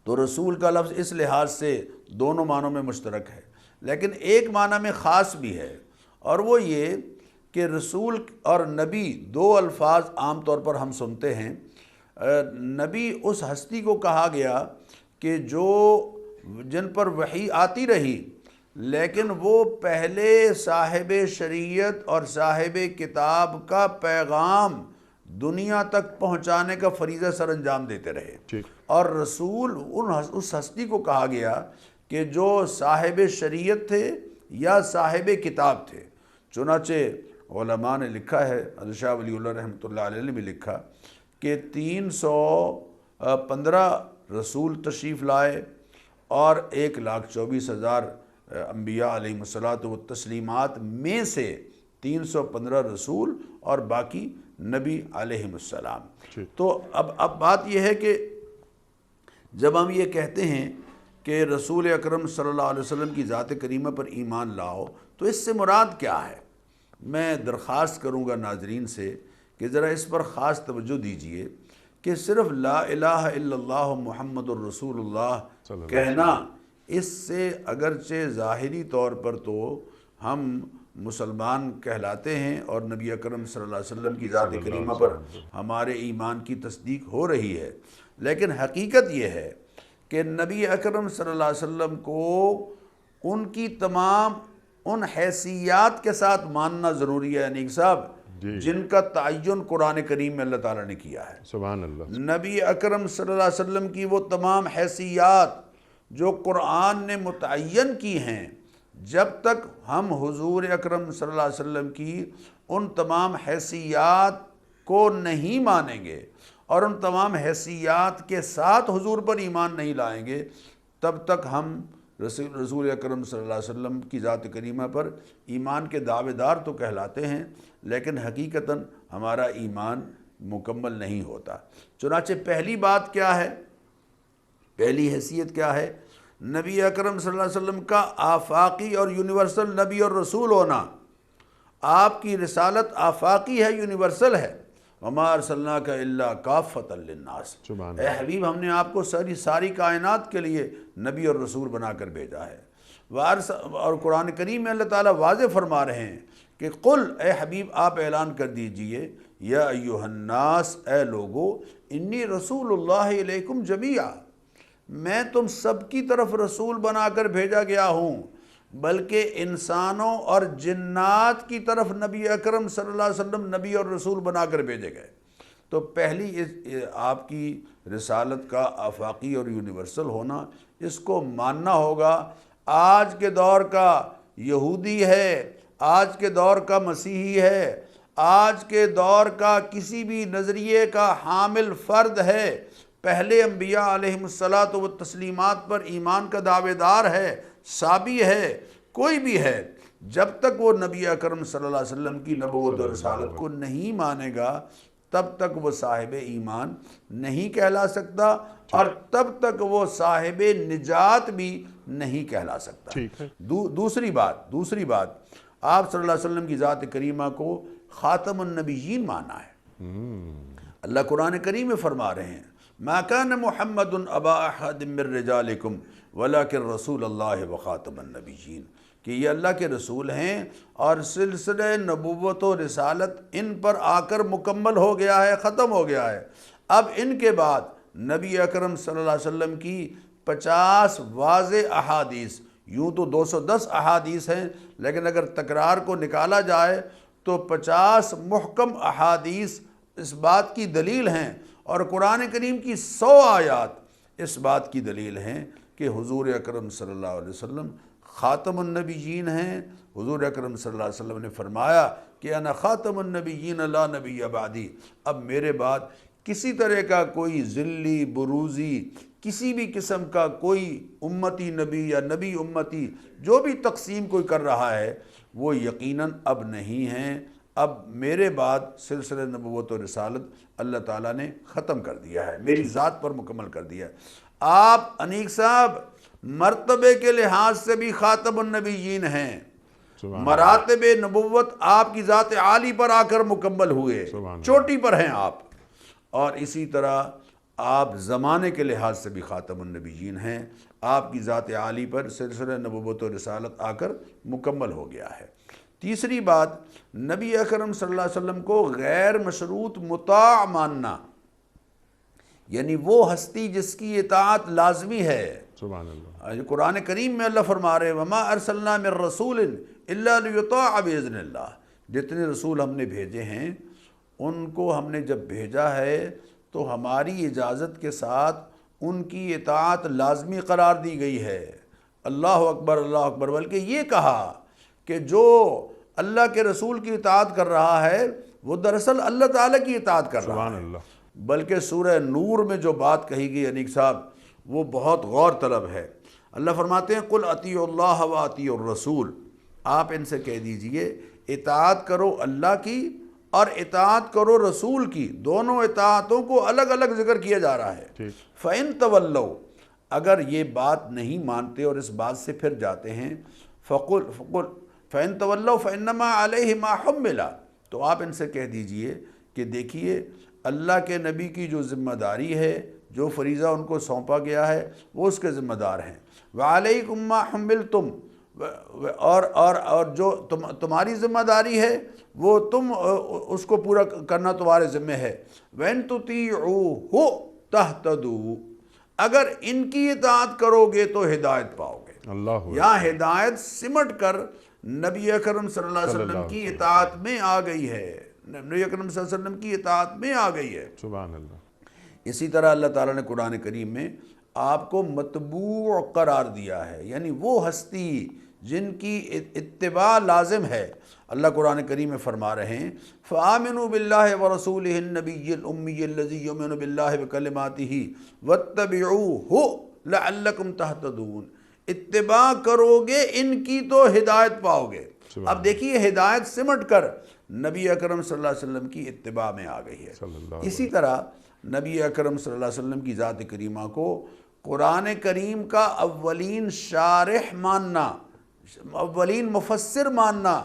تو رسول کا لفظ اس لحاظ سے دونوں معنوں میں مشترک ہے، لیکن ایک معنی میں خاص بھی ہے، اور وہ یہ کہ رسول اور نبی دو الفاظ عام طور پر ہم سنتے ہیں۔ نبی اس ہستی کو کہا گیا کہ جو جن پر وحی آتی رہی لیکن وہ پہلے صاحب شریعت اور صاحب کتاب کا پیغام دنیا تک پہنچانے کا فریضہ سر انجام دیتے رہے، اور رسول اس ہستی کو کہا گیا کہ جو صاحب شریعت تھے یا صاحب کتاب تھے۔ چنانچہ علماء نے لکھا ہے، حضرت شاہ ولی اللہ رحمۃ اللہ علیہ نے بھی لکھا کہ 315 رسول تشریف لائے اور 1,24,000 انبیاء علیہم الصلاۃ والتسلیمات میں سے 315 رسول اور باقی نبی علیہم السلام۔ تو اب بات یہ ہے کہ جب ہم یہ کہتے ہیں کہ رسول اکرم صلی اللہ علیہ وسلم کی ذات کریمہ پر ایمان لاؤ تو اس سے مراد کیا ہے؟ میں درخواست کروں گا ناظرین سے کہ ذرا اس پر خاص توجہ دیجئے کہ صرف لا الہ الا اللہ محمد الرسول اللہ کہنا، اس سے اگرچہ ظاہری طور پر تو ہم مسلمان کہلاتے ہیں اور نبی اکرم صلی اللہ علیہ وسلم کی ذات کریمہ پر ہمارے ایمان کی تصدیق ہو رہی ہے، لیکن حقیقت یہ ہے کہ نبی اکرم صلی اللہ علیہ وسلم کو ان کی تمام ان حیثیات کے ساتھ ماننا ضروری ہے، انیق صاحب، جن کا تعین قرآن کریم میں اللہ تعالیٰ نے کیا ہے۔ سبحان اللہ۔ نبی اکرم صلی اللہ علیہ وسلم کی وہ تمام حیثیات جو قرآن نے متعین کی ہیں، جب تک ہم حضور اکرم صلی اللہ علیہ وسلم کی ان تمام حیثیات کو نہیں مانیں گے اور ان تمام حیثیات کے ساتھ حضور پر ایمان نہیں لائیں گے، تب تک ہم رسول اکرم صلی اللہ علیہ وسلم کی ذات کریمہ پر ایمان کے دعوے دار تو کہلاتے ہیں، لیکن حقیقتاً ہمارا ایمان مکمل نہیں ہوتا۔ چنانچہ پہلی بات کیا ہے، پہلی حیثیت کیا ہے؟ نبی اکرم صلی اللہ علیہ وسلم کا آفاقی اور یونیورسل نبی اور رسول ہونا۔ آپ کی رسالت آفاقی ہے، یونیورسل ہے۔ وَمَا أَرْسَلْنَاكَ إِلَّا كَافَّةً لِلنَّاسِ، اے حبیب ہم نے آپ کو ساری کائنات کے لیے نبی اور رسول بنا کر بھیجا ہے۔ اور قرآن کریم میں اللہ تعالیٰ واضح فرما رہے ہیں کہ قل، اے حبیب آپ اعلان کر دیجئے، یا ایھا الناس، اے لوگو، انی رسول اللہ علیکم جمیعا، میں تم سب کی طرف رسول بنا کر بھیجا گیا ہوں، بلکہ انسانوں اور جنات کی طرف نبی اکرم صلی اللہ علیہ وسلم نبی اور رسول بنا کر بھیجے گئے۔ تو پہلی آپ کی رسالت کا آفاقی اور یونیورسل ہونا، اس کو ماننا ہوگا۔ آج کے دور کا یہودی ہے، آج کے دور کا مسیحی ہے، آج کے دور کا کسی بھی نظریے کا حامل فرد ہے، پہلے انبیاء علیہم الصلاۃ والتسلیمات پر ایمان کا دعوے دار ہے، صابی ہے، کوئی بھی ہے، جب تک وہ نبی اکرم صلی اللہ علیہ وسلم کی نبوت اور رسالت کو نہیں مانے گا، تب تک وہ صاحب ایمان نہیں کہلا سکتا، اور تب تک وہ صاحب نجات بھی نہیں کہلا سکتا۔ دوسری بات، آپ صلی اللہ علیہ وسلم کی ذات کریمہ کو خاتم النبیین مانا ہے۔ اللہ قرآن کریم میں فرما رہے ہیں، ما کان محمد ابا احد من رجالکم ولکن رسول اللہ وخاتم النبیین، کہ یہ اللہ کے رسول ہیں اور سلسلہ نبوت و رسالت ان پر آ کر مکمل ہو گیا ہے، ختم ہو گیا ہے۔ اب ان کے بعد نبی اکرم صلی اللہ علیہ وسلم کی 50 واضح احادیث، یوں تو 210 احادیث ہیں، لیکن اگر تکرار کو نکالا جائے تو 50 محکم احادیث اس بات کی دلیل ہیں، اور قرآن کریم کی 100 آیات اس بات کی دلیل ہیں کہ حضور اکرم صلی اللہ علیہ وسلم خاتم النبیین ہیں۔ حضور اکرم صلی اللہ علیہ وسلم نے فرمایا کہ انا خاتم النبیین لا نبی بعدی، اب میرے بعد کسی طرح کا کوئی ذلی بروزی، کسی بھی قسم کا کوئی امتی نبی یا نبی امتی جو بھی تقسیم کوئی کر رہا ہے، وہ یقیناً اب نہیں ہیں۔ اب میرے بعد سلسلہ نبوت و رسالت اللہ تعالیٰ نے ختم کر دیا ہے، میری ذات پر مکمل کر دیا ہے۔ آپ انیق صاحب مرتبے کے لحاظ سے بھی خاتم النبیین ہیں، مراتب نبوت آپ کی ذات عالی پر آ کر مکمل ہوئے، چوٹی پر ہیں آپ، اور اسی طرح آپ زمانے کے لحاظ سے بھی خاتم النبیین ہیں، آپ کی ذات عالی پر سلسلہ نبوت و رسالت آ کر مکمل ہو گیا ہے۔ تیسری بات، نبی اکرم صلی اللہ علیہ وسلم کو غیر مشروط مطاع ماننا، یعنی وہ ہستی جس کی اطاعت لازمی ہے۔ سبحان اللہ۔ قرآن کریم میں اللہ فرما رہے ہیں وما ارسلنا من رسول الا لیطاع باذن اللہ، جتنے رسول ہم نے بھیجے ہیں ان کو ہم نے جب بھیجا ہے تو ہماری اجازت کے ساتھ ان کی اطاعت لازمی قرار دی گئی ہے۔ اللہ اکبر، اللہ اکبر۔ بلکہ یہ کہا کہ جو اللہ کے رسول کی اطاعت کر رہا ہے وہ دراصل اللہ تعالیٰ کی اطاعت کر رہا ہے۔ سبحان اللہ۔ بلکہ سورہ نور میں جو بات کہی گئی انیق صاحب، وہ بہت غور طلب ہے۔ اللہ فرماتے ہیں قل اطیعوا اللہ و اطیعوا الرسول، آپ ان سے کہہ دیجئے اطاعت کرو اللہ کی اور اطاعت کرو رسول کی، دونوں اطاعتوں کو الگ الگ ذکر کیا جا رہا ہے۔ فَإِن تَوَلَّوْا، اگر یہ بات نہیں مانتے اور اس بات سے پھر جاتے ہیں، فَإِن تَوَلَّوْا فَإِنَّمَا عَلَيْهِ مَا حُمِّلَ، تو آپ ان سے کہہ دیجئے کہ دیکھیے اللہ کے نبی کی جو ذمہ داری ہے، جو فریضہ ان کو سونپا گیا ہے، وہ اس کے ذمہ دار ہیں۔ وَعَلَيْكُمْ مَا حُمِّلْتُمْ، اور جو تمہاری ذمہ داری ہے وہ تم اس کو پورا کرنا تمہارے ذمہ ہے۔ وَإِن تُطِيعُوهُ تَهْتَدُوا، اگر ان کی اطاعت کرو گے تو ہدایت پاؤ گے۔ اللہ، یہاں ہدایت سمٹ کر نبی اکرم صلی اللہ علیہ وسلم کی اطاعت میں آ گئی ہے، نبی اکرم صلی اللہ علیہ وسلم کی اطاعت میں آ گئی ہے۔ سبحان اللہ۔ اسی طرح اللہ تعالیٰ نے قرآن کریم میں آپ کو متبوع قرار دیا ہے، یعنی وہ ہستی جن کی اتباع لازم ہے۔ اللہ قرآن کریم میں فرما رہے ہیں فَآمِنُوا بِاللَّهِ وَرَسُولِهِ النَّبِيِّ الْأُمِّيِّ الَّذِي يُؤْمِنُ بِاللَّهِ وَكَلِمَاتِهِ وَاتَّبِعُوهُ لَعَلَّكُمْ تَهْتَدُونَ، اتباع کرو گے ان کی تو ہدایت پاؤ گے۔ اب دیکھیے ہدایت سمٹ کر نبی اکرم صلی اللہ علیہ وسلم کی اتباع میں آ گئی ہے۔ اسی طرح نبی اکرم صلی اللہ علیہ وسلم کی ذات کریمہ کو قرآن کریم کا اولین شارح ماننا، اولین مفسر ماننا،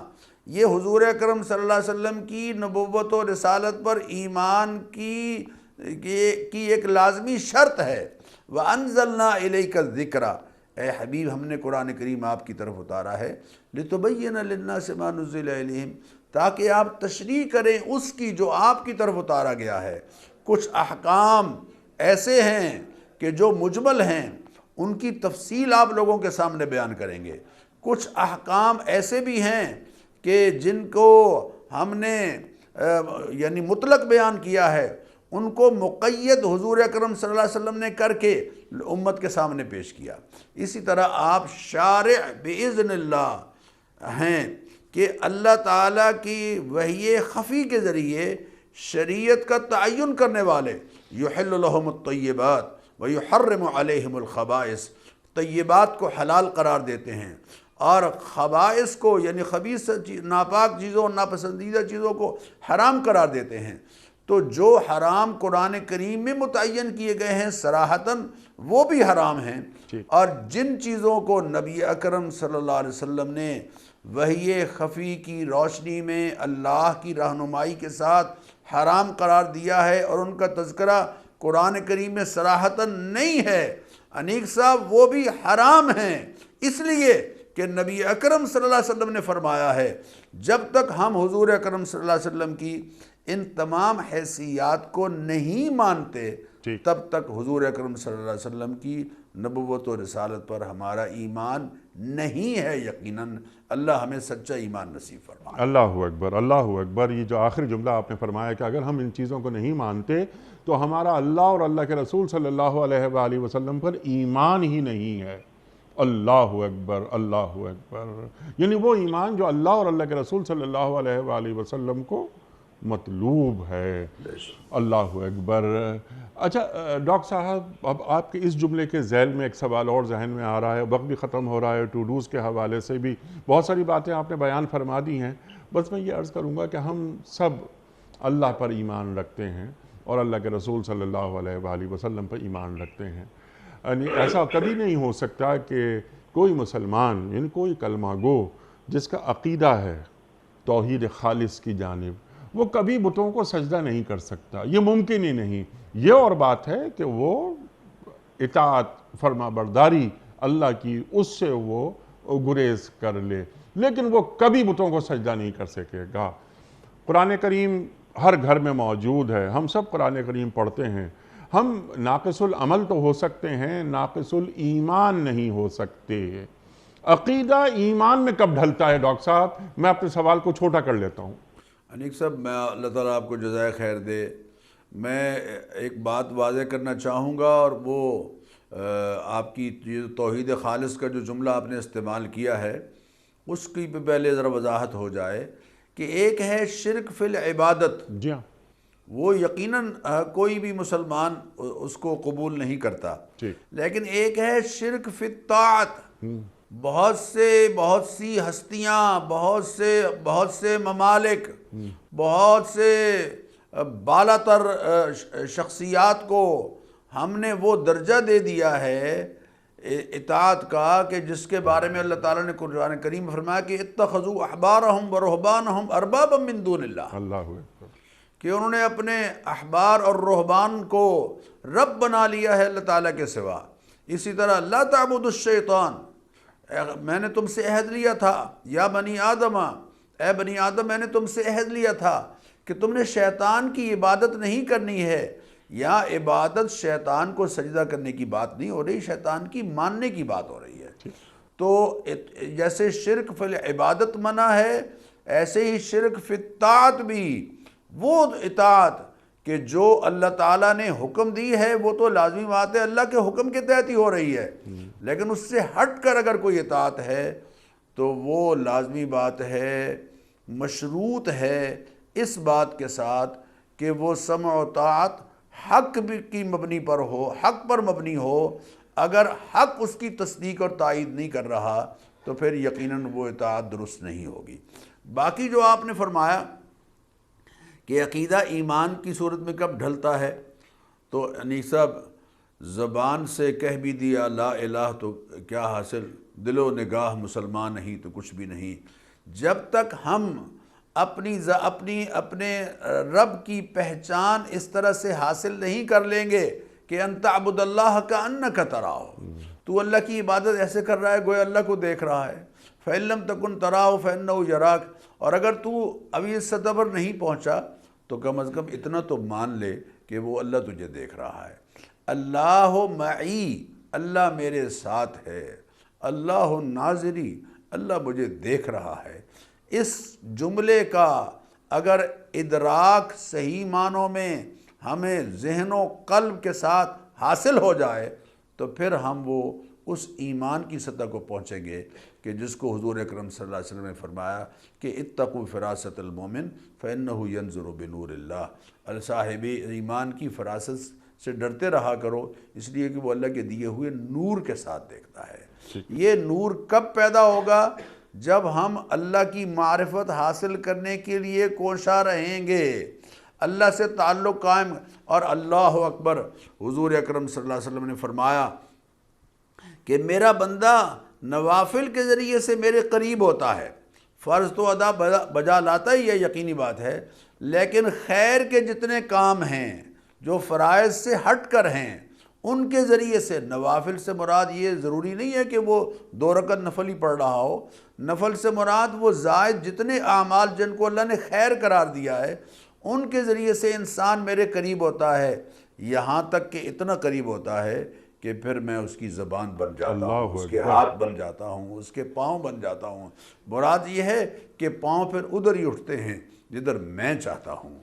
یہ حضور اکرم صلی اللہ علیہ وسلم کی نبوت و رسالت پر ایمان کی ایک لازمی شرط ہے۔ وَأَنزَلْنَا إِلَيْكَ الذِّكْرَ، اے حبیب ہم نے قرآن کریم آپ کی طرف اتارا ہے لِتُبَيِّنَ لِلنَّاسِ مَا نُزِّلَ إِلَيْهِمْ، تاکہ آپ تشریح کریں اس کی جو آپ کی طرف اتارا گیا ہے۔ کچھ احکام ایسے ہیں کہ جو مجمل ہیں، ان کی تفصیل آپ لوگوں کے سامنے بیان کریں گے۔ کچھ احکام ایسے بھی ہیں کہ جن کو ہم نے یعنی مطلق بیان کیا ہے، ان کو مقید حضور اکرم صلی اللہ علیہ وسلم نے کر کے امت کے سامنے پیش کیا۔ اسی طرح آپ شارع بِإِذْنِ اللہ ہیں کہ اللہ تعالیٰ کی وحی خفی کے ذریعے شریعت کا تعین کرنے والے، یحل لہم الطیبات ویحرم علیہم الخبائث، طیبات کو حلال قرار دیتے ہیں اور خبائث کو یعنی خبیث ناپاک چیزوں اور ناپسندیدہ چیزوں کو حرام قرار دیتے ہیں۔ تو جو حرام قرآن کریم میں متعین کیے گئے ہیں صراحتاً وہ بھی حرام ہیں، اور جن چیزوں کو نبی اکرم صلی اللہ علیہ وسلم نے وحی خفی کی روشنی میں اللہ کی رہنمائی کے ساتھ حرام قرار دیا ہے اور ان کا تذکرہ قرآن کریم میں صراحتاً نہیں ہے، انیک صاحب وہ بھی حرام ہیں، اس لیے کہ نبی اکرم صلی اللہ علیہ وسلم نے فرمایا ہے جب تک ہم حضور اکرم صلی اللہ علیہ وسلم کی ان تمام حیثیات کو نہیں مانتے تب تک حضور اکرم صلی اللہ علیہ وسلم کی نبوت و رسالت پر ہمارا ایمان نہیں ہے۔ یقیناً اللہ ہمیں سچا ایمان نصیب فرمائے۔ اللہ اکبر، اللہ اکبر۔ یہ جو آخری جملہ آپ نے فرمایا کہ اگر ہم ان چیزوں کو نہیں مانتے تو ہمارا اللہ اور اللہ کے رسول صلی اللہ علیہ وآلہ وسلم پر ایمان ہی نہیں ہے۔ اللہ اکبر، اللہ اکبر۔ یعنی وہ ایمان جو اللہ اور اللہ کے رسول صلی اللہ علیہ وآلہ وسلم کو مطلوب ہے۔ اللہ اکبر۔ اچھا ڈاکٹر صاحب، اب آپ کے اس جملے کے ذیل میں ایک سوال اور ذہن میں آ رہا ہے، وقت بھی ختم ہو رہا ہے، ٹو ڈوز کے حوالے سے بھی بہت ساری باتیں آپ نے بیان فرما دی ہیں، بس میں یہ عرض کروں گا کہ ہم سب اللہ پر ایمان رکھتے ہیں اور اللہ کے رسول صلی اللہ علیہ وآلہ وسلم پر ایمان رکھتے ہیں۔ یعنی ایسا کبھی نہیں ہو سکتا کہ کوئی مسلمان یعنی کوئی کلمہ گو جس کا عقیدہ ہے توحید خالص کی جانب، وہ کبھی بتوں کو سجدہ نہیں کر سکتا، یہ ممکن ہی نہیں۔ یہ اور بات ہے کہ وہ اطاعت فرما برداری اللہ کی اس سے وہ گریز کر لے، لیکن وہ کبھی بتوں کو سجدہ نہیں کر سکے گا۔ قرآن کریم ہر گھر میں موجود ہے، ہم سب قرآن کریم پڑھتے ہیں، ہم ناقص العمل تو ہو سکتے ہیں، ناقص الایمان نہیں ہو سکتے۔ عقیدہ ایمان میں کب ڈھلتا ہے ڈاکٹر صاحب؟ میں اپنے سوال کو چھوٹا کر لیتا ہوں۔ انیک صاحب، میں اللہ تعالیٰ آپ کو جزائے خیر دے، میں ایک بات واضح کرنا چاہوں گا، اور وہ آپ کی توحید خالص کا جو جملہ آپ نے استعمال کیا ہے اس کی پہلے ذرا وضاحت ہو جائے کہ ایک ہے شرک فی العبادت، جی ہاں، وہ یقیناً کوئی بھی مسلمان اس کو قبول نہیں کرتا، لیکن ایک ہے شرک فی الطاعت۔ بہت سی ہستیاں، بہت سے ممالک، بہت سے بالا تر شخصیات کو ہم نے وہ درجہ دے دیا ہے اطاعت کا کہ جس کے بارے میں اللہ تعالیٰ نے قرآن کریم میں فرمایا کہ اتخذوا احبارہم ورہبانہم اربابا من دون اللہ، اللہ اکبر، کہ انہوں نے اپنے احبار اور رہبان کو رب بنا لیا ہے اللہ تعالیٰ کے سوا۔ اسی طرح لا تعبدوا الشیطان، میں نے تم سے عہد لیا تھا، یا بنی آدم، اے بنی آدم میں نے تم سے عہد لیا تھا کہ تم نے شیطان کی عبادت نہیں کرنی ہے۔ یا عبادت شیطان کو سجدہ کرنے کی بات نہیں ہو رہی، شیطان کی ماننے کی بات ہو رہی ہے۔ تو جیسے شرک فی العبادت منع ہے، ایسے ہی شرک فی الطاعت بھی، وہ اطاعت کہ جو اللہ تعالیٰ نے حکم دی ہے وہ تو لازمی بات ہے اللہ کے حکم کے تحت ہی ہو رہی ہے، لیکن اس سے ہٹ کر اگر کوئی اطاعت ہے تو وہ لازمی بات ہے، مشروط ہے اس بات کے ساتھ کہ وہ سمع و طاعت حق کی مبنی پر ہو، حق پر مبنی ہو۔ اگر حق اس کی تصدیق اور تائید نہیں کر رہا تو پھر یقیناً وہ اطاعت درست نہیں ہوگی۔ باقی جو آپ نے فرمایا کہ عقیدہ ایمان کی صورت میں کب ڈھلتا ہے، تو انیس صاحب زبان سے کہہ بھی دیا لا الہ تو کیا حاصل، دل و نگاہ مسلمان نہیں تو کچھ بھی نہیں۔ جب تک ہم اپنے رب کی پہچان اس طرح سے حاصل نہیں کر لیں گے کہ ان تعبد اللہ کأنک تراہ، تو اللہ کی عبادت ایسے کر رہا ہے گویا اللہ کو دیکھ رہا ہے، فإن لم تکن تراہ فإنہ یراک، اور اگر تو ابھی اس سطح پر نہیں پہنچا تو کم از کم اتنا تو مان لے کہ وہ اللہ تجھے دیکھ رہا ہے۔ اللہ معی، اللہ میرے ساتھ ہے، اللہ ناظری، اللہ مجھے دیکھ رہا ہے۔ اس جملے کا اگر ادراک صحیح معنوں میں ہمیں ذہن و قلب کے ساتھ حاصل ہو جائے تو پھر ہم وہ اس ایمان کی سطح کو پہنچیں گے کہ جس کو حضور اکرم صلی اللہ علیہ وسلم نے فرمایا کہ اتقوا فراست المومن فإنہ ینظر بنور اللہ، صاحب ایمان کی فراست سے ڈرتے رہا کرو، اس لیے کہ وہ اللہ کے دیے ہوئے نور کے ساتھ دیکھتا ہے۔ یہ نور کب پیدا ہوگا؟ جب ہم اللہ کی معرفت حاصل کرنے کے لیے کوشاں رہیں گے، اللہ سے تعلق قائم، اور اللہ اکبر، حضور اکرم صلی اللہ علیہ وسلم نے فرمایا کہ میرا بندہ نوافل کے ذریعے سے میرے قریب ہوتا ہے، فرض تو ادا بجا لاتا ہی ہے، یقینی بات ہے، لیکن خیر کے جتنے کام ہیں جو فرائض سے ہٹ کر ہیں ان کے ذریعے سے، نوافل سے مراد یہ ضروری نہیں ہے کہ وہ 2 رکعت نفل ہی پڑھ رہا ہو، نفل سے مراد وہ زائد جتنے اعمال جن کو اللہ نے خیر قرار دیا ہے ان کے ذریعے سے انسان میرے قریب ہوتا ہے، یہاں تک کہ اتنا قریب ہوتا ہے کہ پھر میں اس کی زبان بن جاتا ہوں، اس کے ہاتھ بن جاتا ہوں، اس کے پاؤں بن جاتا ہوں۔ مراد یہ ہے کہ پاؤں پھر ادھر ہی اٹھتے ہیں جدھر میں چاہتا ہوں،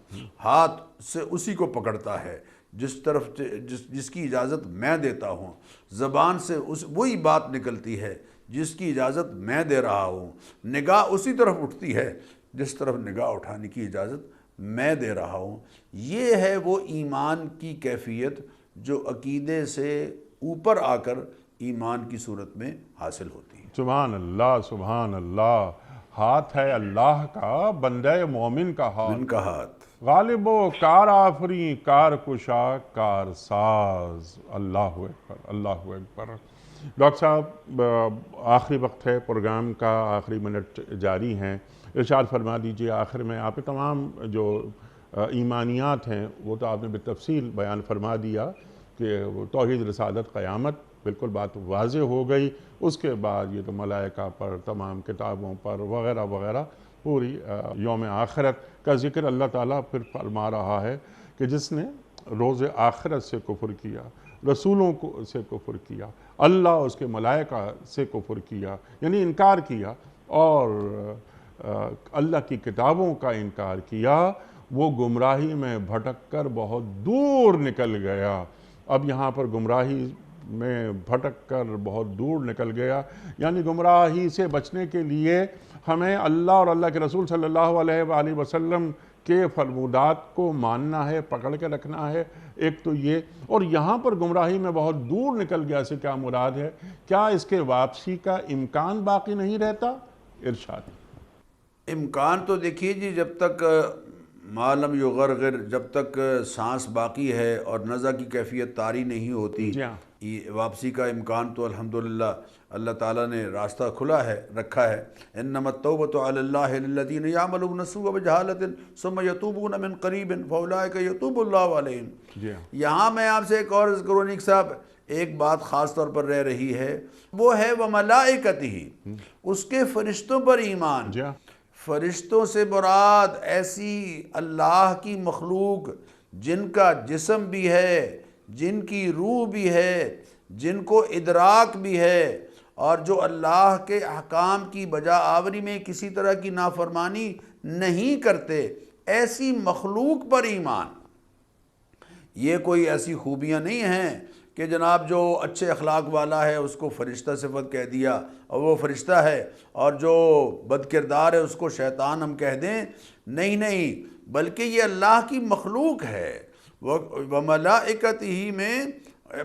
ہاتھ سے اسی کو پکڑتا ہے جس کی اجازت میں دیتا ہوں، زبان سے وہی بات نکلتی ہے جس کی اجازت میں دے رہا ہوں، نگاہ اسی طرف اٹھتی ہے جس طرف نگاہ اٹھانے کی اجازت میں دے رہا ہوں۔ یہ ہے وہ ایمان کی کیفیت جو عقیدے سے اوپر آ کر ایمان کی صورت میں حاصل ہوتی ہے۔ سبحان اللہ، سبحان اللہ۔ ہاتھ ہے اللہ کا، بندہ مومن کا ہاتھ، ان کا ہاتھ، غالب و کار آفری، کار کشا، کار ساز۔ اللہ اکبر، اللہ اکبر۔ ڈاکٹر صاحب آخری وقت ہے پروگرام کا، آخری منٹ جاری ہیں، ارشاد فرما دیجئے آخر میں آپ تمام جو ایمانیات ہیں وہ تو آپ نے بالتفصیل بیان فرما دیا کہ وہ توحید، رسالت، قیامت، بالکل بات واضح ہو گئی۔ اس کے بعد یہ تو ملائکہ پر، تمام کتابوں پر وغیرہ وغیرہ، پوری یوم آخرت کا ذکر اللہ تعالیٰ پھر فرما رہا ہے کہ جس نے روز آخرت سے کفر کیا، رسولوں سے کفر کیا، اللہ اس کے ملائکہ سے کفر کیا، یعنی انکار کیا، اور اللہ کی کتابوں کا انکار کیا، وہ گمراہی میں بھٹک کر بہت دور نکل گیا۔ اب یہاں پر گمراہی میں بھٹک کر بہت دور نکل گیا، یعنی گمراہی سے بچنے کے لیے ہمیں اللہ اور اللہ کے رسول صلی اللہ علیہ وآلہ وسلم کے فرمودات کو ماننا ہے، پکڑ کے رکھنا ہے، ایک تو یہ۔ اور یہاں پر گمراہی میں بہت دور نکل گیا سے کیا مراد ہے؟ کیا اس کے واپسی کا امکان باقی نہیں رہتا؟ ارشاد۔ امکان تو دیکھیے جی، جب تک معلم یغرغر، جب تک سانس باقی ہے اور نزع کی کیفیت طاری نہیں ہوتی، یہ واپسی کا امکان تو الحمدللہ اللہ تعالیٰ نے راستہ کھلا ہے، رکھا ہے۔ انما التوبۃ علی اللہ للذین یعملون السوء بجہالۃ ثم یتوبون من قریب فاولئک یتوب اللہ علیہم۔ یہاں میں آپ سے ایک اور عرض کروں نیک صاحب، ایک بات خاص طور پر رہ رہی ہے، وہ ہے وملائکتہ، اس کے فرشتوں پر ایمان۔ فرشتوں سے مراد ایسی اللہ کی مخلوق جن کا جسم بھی ہے، جن کی روح بھی ہے، جن کو ادراک بھی ہے، اور جو اللہ کے احکام کی بجا آوری میں کسی طرح کی نافرمانی نہیں کرتے، ایسی مخلوق پر ایمان۔ یہ کوئی ایسی خوبیاں نہیں ہیں کہ جناب جو اچھے اخلاق والا ہے اس کو فرشتہ صفت کہہ دیا اور وہ فرشتہ ہے، اور جو بد کردار ہے اس کو شیطان ہم کہہ دیں، نہیں، بلکہ یہ اللہ کی مخلوق ہے۔ وَمَلَائِكَتِهِ میں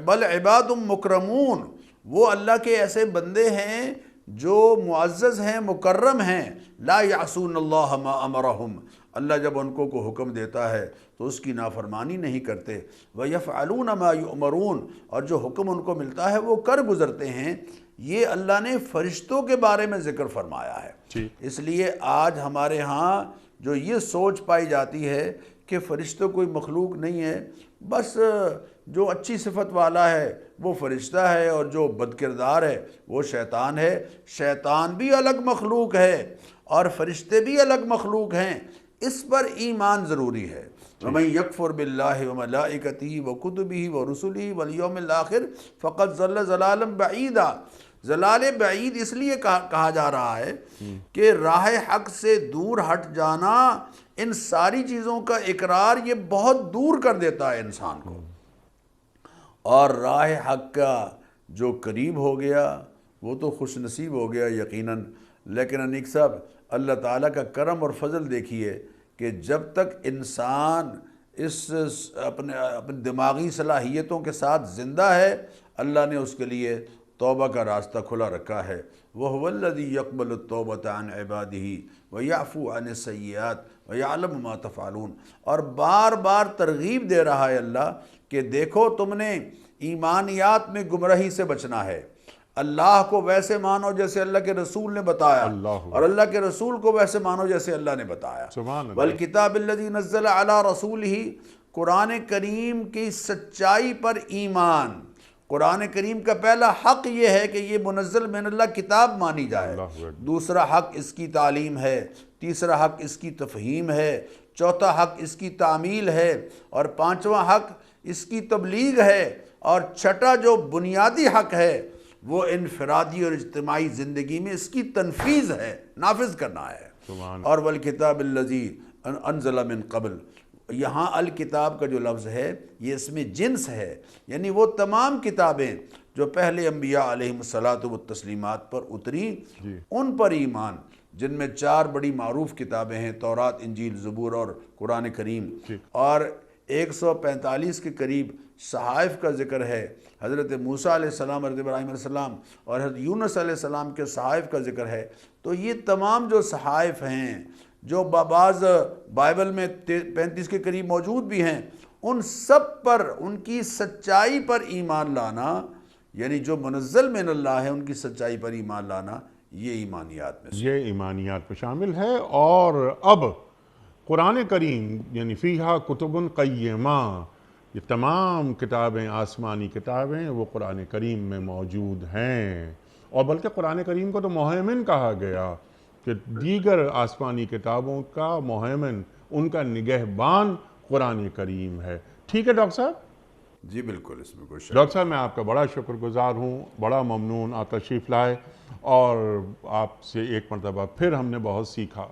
بل عباد مکرمون، وہ اللہ کے ایسے بندے ہیں جو معزز ہیں، مکرم ہیں۔ لا یعصون اللہ ما امرہم، اللہ جب ان کو حکم دیتا ہے تو اس کی نافرمانی نہیں کرتے۔ وَيَفْعَلُونَ مَا يُؤْمَرُونَ، اور جو حکم ان کو ملتا ہے وہ کر گزرتے ہیں۔ یہ اللہ نے فرشتوں کے بارے میں ذکر فرمایا ہے۔ اس لیے آج ہمارے ہاں جو یہ سوچ پائی جاتی ہے کہ فرشتوں کوئی مخلوق نہیں ہے، بس جو اچھی صفت والا ہے وہ فرشتہ ہے اور جو بد کردار ہے وہ شیطان ہے۔ شیطان بھی الگ مخلوق ہے اور فرشتے بھی الگ مخلوق ہیں، اس پر ایمان ضروری ہے۔ وَمَن يَكْفُرْ بِاللَّهِ وَمَلَائِكَتِهِ وَكُتُبِهِ وَرُسُلِهِ وَالْيَوْمِ الْآخِرِ فَقَدْ ضَلَّ ضَلَالًا بَعِيدًا۔ ضلال بعید اس لیے کہا جا رہا ہے کہ راہ حق سے دور ہٹ جانا، ان ساری چیزوں کا اقرار یہ بہت دور کر دیتا ہے انسان کو، اور راہ حق کا جو قریب ہو گیا وہ تو خوش نصیب ہو گیا یقیناً۔ لیکن انیک صاحب، اللہ تعالیٰ کا کرم اور فضل دیکھیے کہ جب تک انسان اپنے دماغی صلاحیتوں کے ساتھ زندہ ہے، اللہ نے اس کے لیے توبہ کا راستہ کھلا رکھا ہے۔ وَهُوَ الَّذِي يَقْبَلُ التَّوْبَةَ عَنْ عِبَادِهِ وَيَعْفُو عَنِ السَّيِّئَاتِ وَيَعْلَمُ مَا تَفْعَلُونَ، اور بار بار ترغیب دے رہا ہے اللہ کہ دیکھو تم نے ایمانیات میں گمراہی سے بچنا ہے، اللہ کو ویسے مانو جیسے اللہ کے رسول نے بتایا، اور اللہ کے رسول کو ویسے مانو جیسے اللہ نے بتایا۔ وَالْكِتَابِ الَّذِي نَزَّلَ عَلَىٰ رَسُولِهِ، قرآن کریم کی سچائی پر ایمان۔ قرآن کریم کا پہلا حق یہ ہے کہ یہ منزل من اللہ کتاب مانی جائے، دوسرا حق اس کی تعلیم ہے، تیسرا حق اس کی تفہیم ہے، چوتھا حق اس کی تعمیل ہے، اور پانچواں حق اس کی تبلیغ ہے، اور چھٹا جو بنیادی حق ہے وہ انفرادی اور اجتماعی زندگی میں اس کی تنفیذ ہے، نافذ کرنا ہے۔ اور والکتاب الذی انزل من قبل، یہاں الکتاب کا جو لفظ ہے یہ اس میں جنس ہے، یعنی وہ تمام کتابیں جو پہلے انبیاء علیہم الصلاۃ والتسلیمات پر اتری، ان پر ایمان، جن میں 4 بڑی معروف کتابیں ہیں، تورات، انجیل، زبور اور قرآن کریم، اور 145 کے قریب صحائف کا ذکر ہے۔ حضرت موسیٰ علیہ السلام، حضرت ابراہیم علیہ السلام اور حضرت یونس علیہ السلام کے صحائف کا ذکر ہے۔ تو یہ تمام جو صحائف ہیں جو بعض بائبل میں 35 کے قریب موجود بھی ہیں، ان سب پر، ان کی سچائی پر ایمان لانا، یعنی جو منزل من اللہ ہے ان کی سچائی پر ایمان لانا، یہ ایمانیات میں یہ ایمانیات میں شامل ہے۔ اور اب قرآن کریم یعنی فیہا کتب قیمہ، یہ تمام کتابیں، آسمانی کتابیں، وہ قرآن کریم میں موجود ہیں، اور بلکہ قرآن کریم کو تو مہیمن کہا گیا کہ دیگر آسمانی کتابوں کا مہیمن، ان کا نگہبان قرآن کریم ہے۔ ٹھیک ہے ڈاکٹر صاحب؟ جی بالکل، اس میں کوئی شک۔ ڈاکٹر صاحب، میں آپ کا بڑا شکر گزار ہوں، بڑا ممنون آپ تشریف لائے، اور آپ سے ایک مرتبہ پھر ہم نے بہت سیکھا۔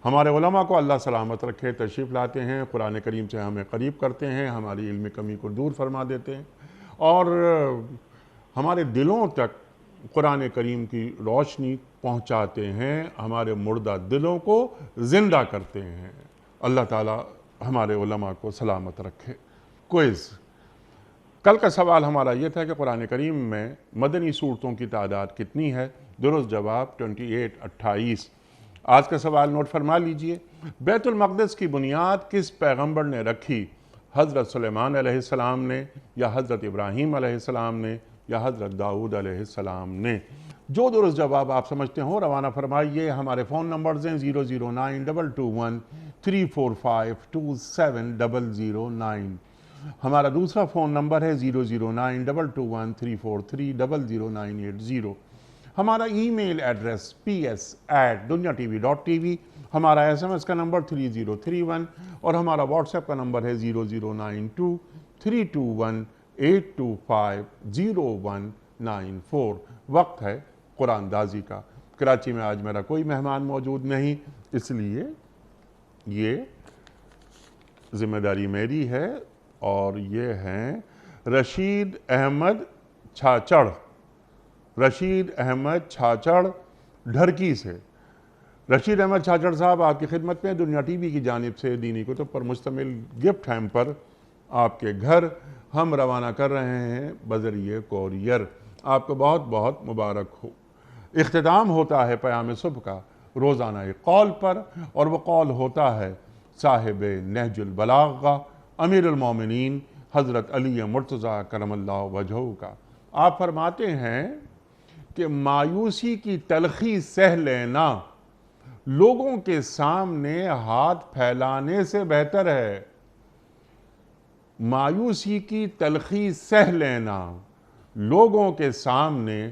ہمارے علماء کو اللہ سلامت رکھے، تشریف لاتے ہیں، قرآن کریم سے ہمیں قریب کرتے ہیں، ہماری علمی کمی کو دور فرما دیتے ہیں، اور ہمارے دلوں تک قرآن کریم کی روشنی پہنچاتے ہیں، ہمارے مردہ دلوں کو زندہ کرتے ہیں۔ اللہ تعالیٰ ہمارے علماء کو سلامت رکھے۔ کوئز، کل کا سوال ہمارا یہ تھا کہ قرآن کریم میں مدنی صورتوں کی تعداد کتنی ہے؟ درست جواب 28 آج کا سوال نوٹ فرما لیجئے۔ بیت المقدس کی بنیاد کس پیغمبر نے رکھی؟ حضرت سلیمان علیہ السلام نے، یا حضرت ابراہیم علیہ السلام نے، یا حضرت داؤد علیہ السلام نے؟ جو درست جواب آپ سمجھتے ہوں روانہ فرمائیے۔ ہمارے فون نمبرز ہیں 0092213452709، ہمارا دوسرا فون نمبر ہے 009221343009880، ہمارا ای میل ایڈریس ps@duniatv.tv، ہمارا SMS کا نمبر 3031، اور ہمارا واٹس ایپ کا نمبر ہے 009232182500194۔ وقت ہے قرآن دازی کا۔ کراچی میں آج میرا کوئی مہمان موجود نہیں، اس لیے یہ ذمہ داری میری ہے اور یہ ہیں رشید احمد چھاچڑ، رشید احمد چھاچڑ ڈھرکی سے۔ رشید احمد چھاچڑ صاحب آپ کی خدمت میں دنیا ٹی وی کی جانب سے دینی کتب پر مشتمل گفٹ ہیمپر آپ کے گھر ہم روانہ کر رہے ہیں بذریعہ کوریئر۔ آپ کو بہت بہت مبارک ہو۔ اختتام ہوتا ہے پیام صبح کا روزانہ ایک قول پر، اور وہ قول ہوتا ہے صاحب نہج البلاغہ کا، امیر المومنین حضرت علی مرتضیٰ کرم اللہ وجہہ کا۔ آپ فرماتے ہیں کہ مایوسی کی تلخی سہ لینا لوگوں کے سامنے ہاتھ پھیلانے سے بہتر ہے۔ مایوسی کی تلخی سہ لینا لوگوں کے سامنے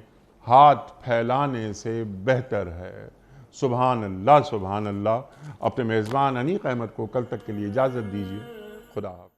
ہاتھ پھیلانے سے بہتر ہے۔ سبحان اللہ، سبحان اللہ۔ اپنے میزبان انیق احمد کو کل تک کے لیے اجازت دیجیے۔ خدا حافظ۔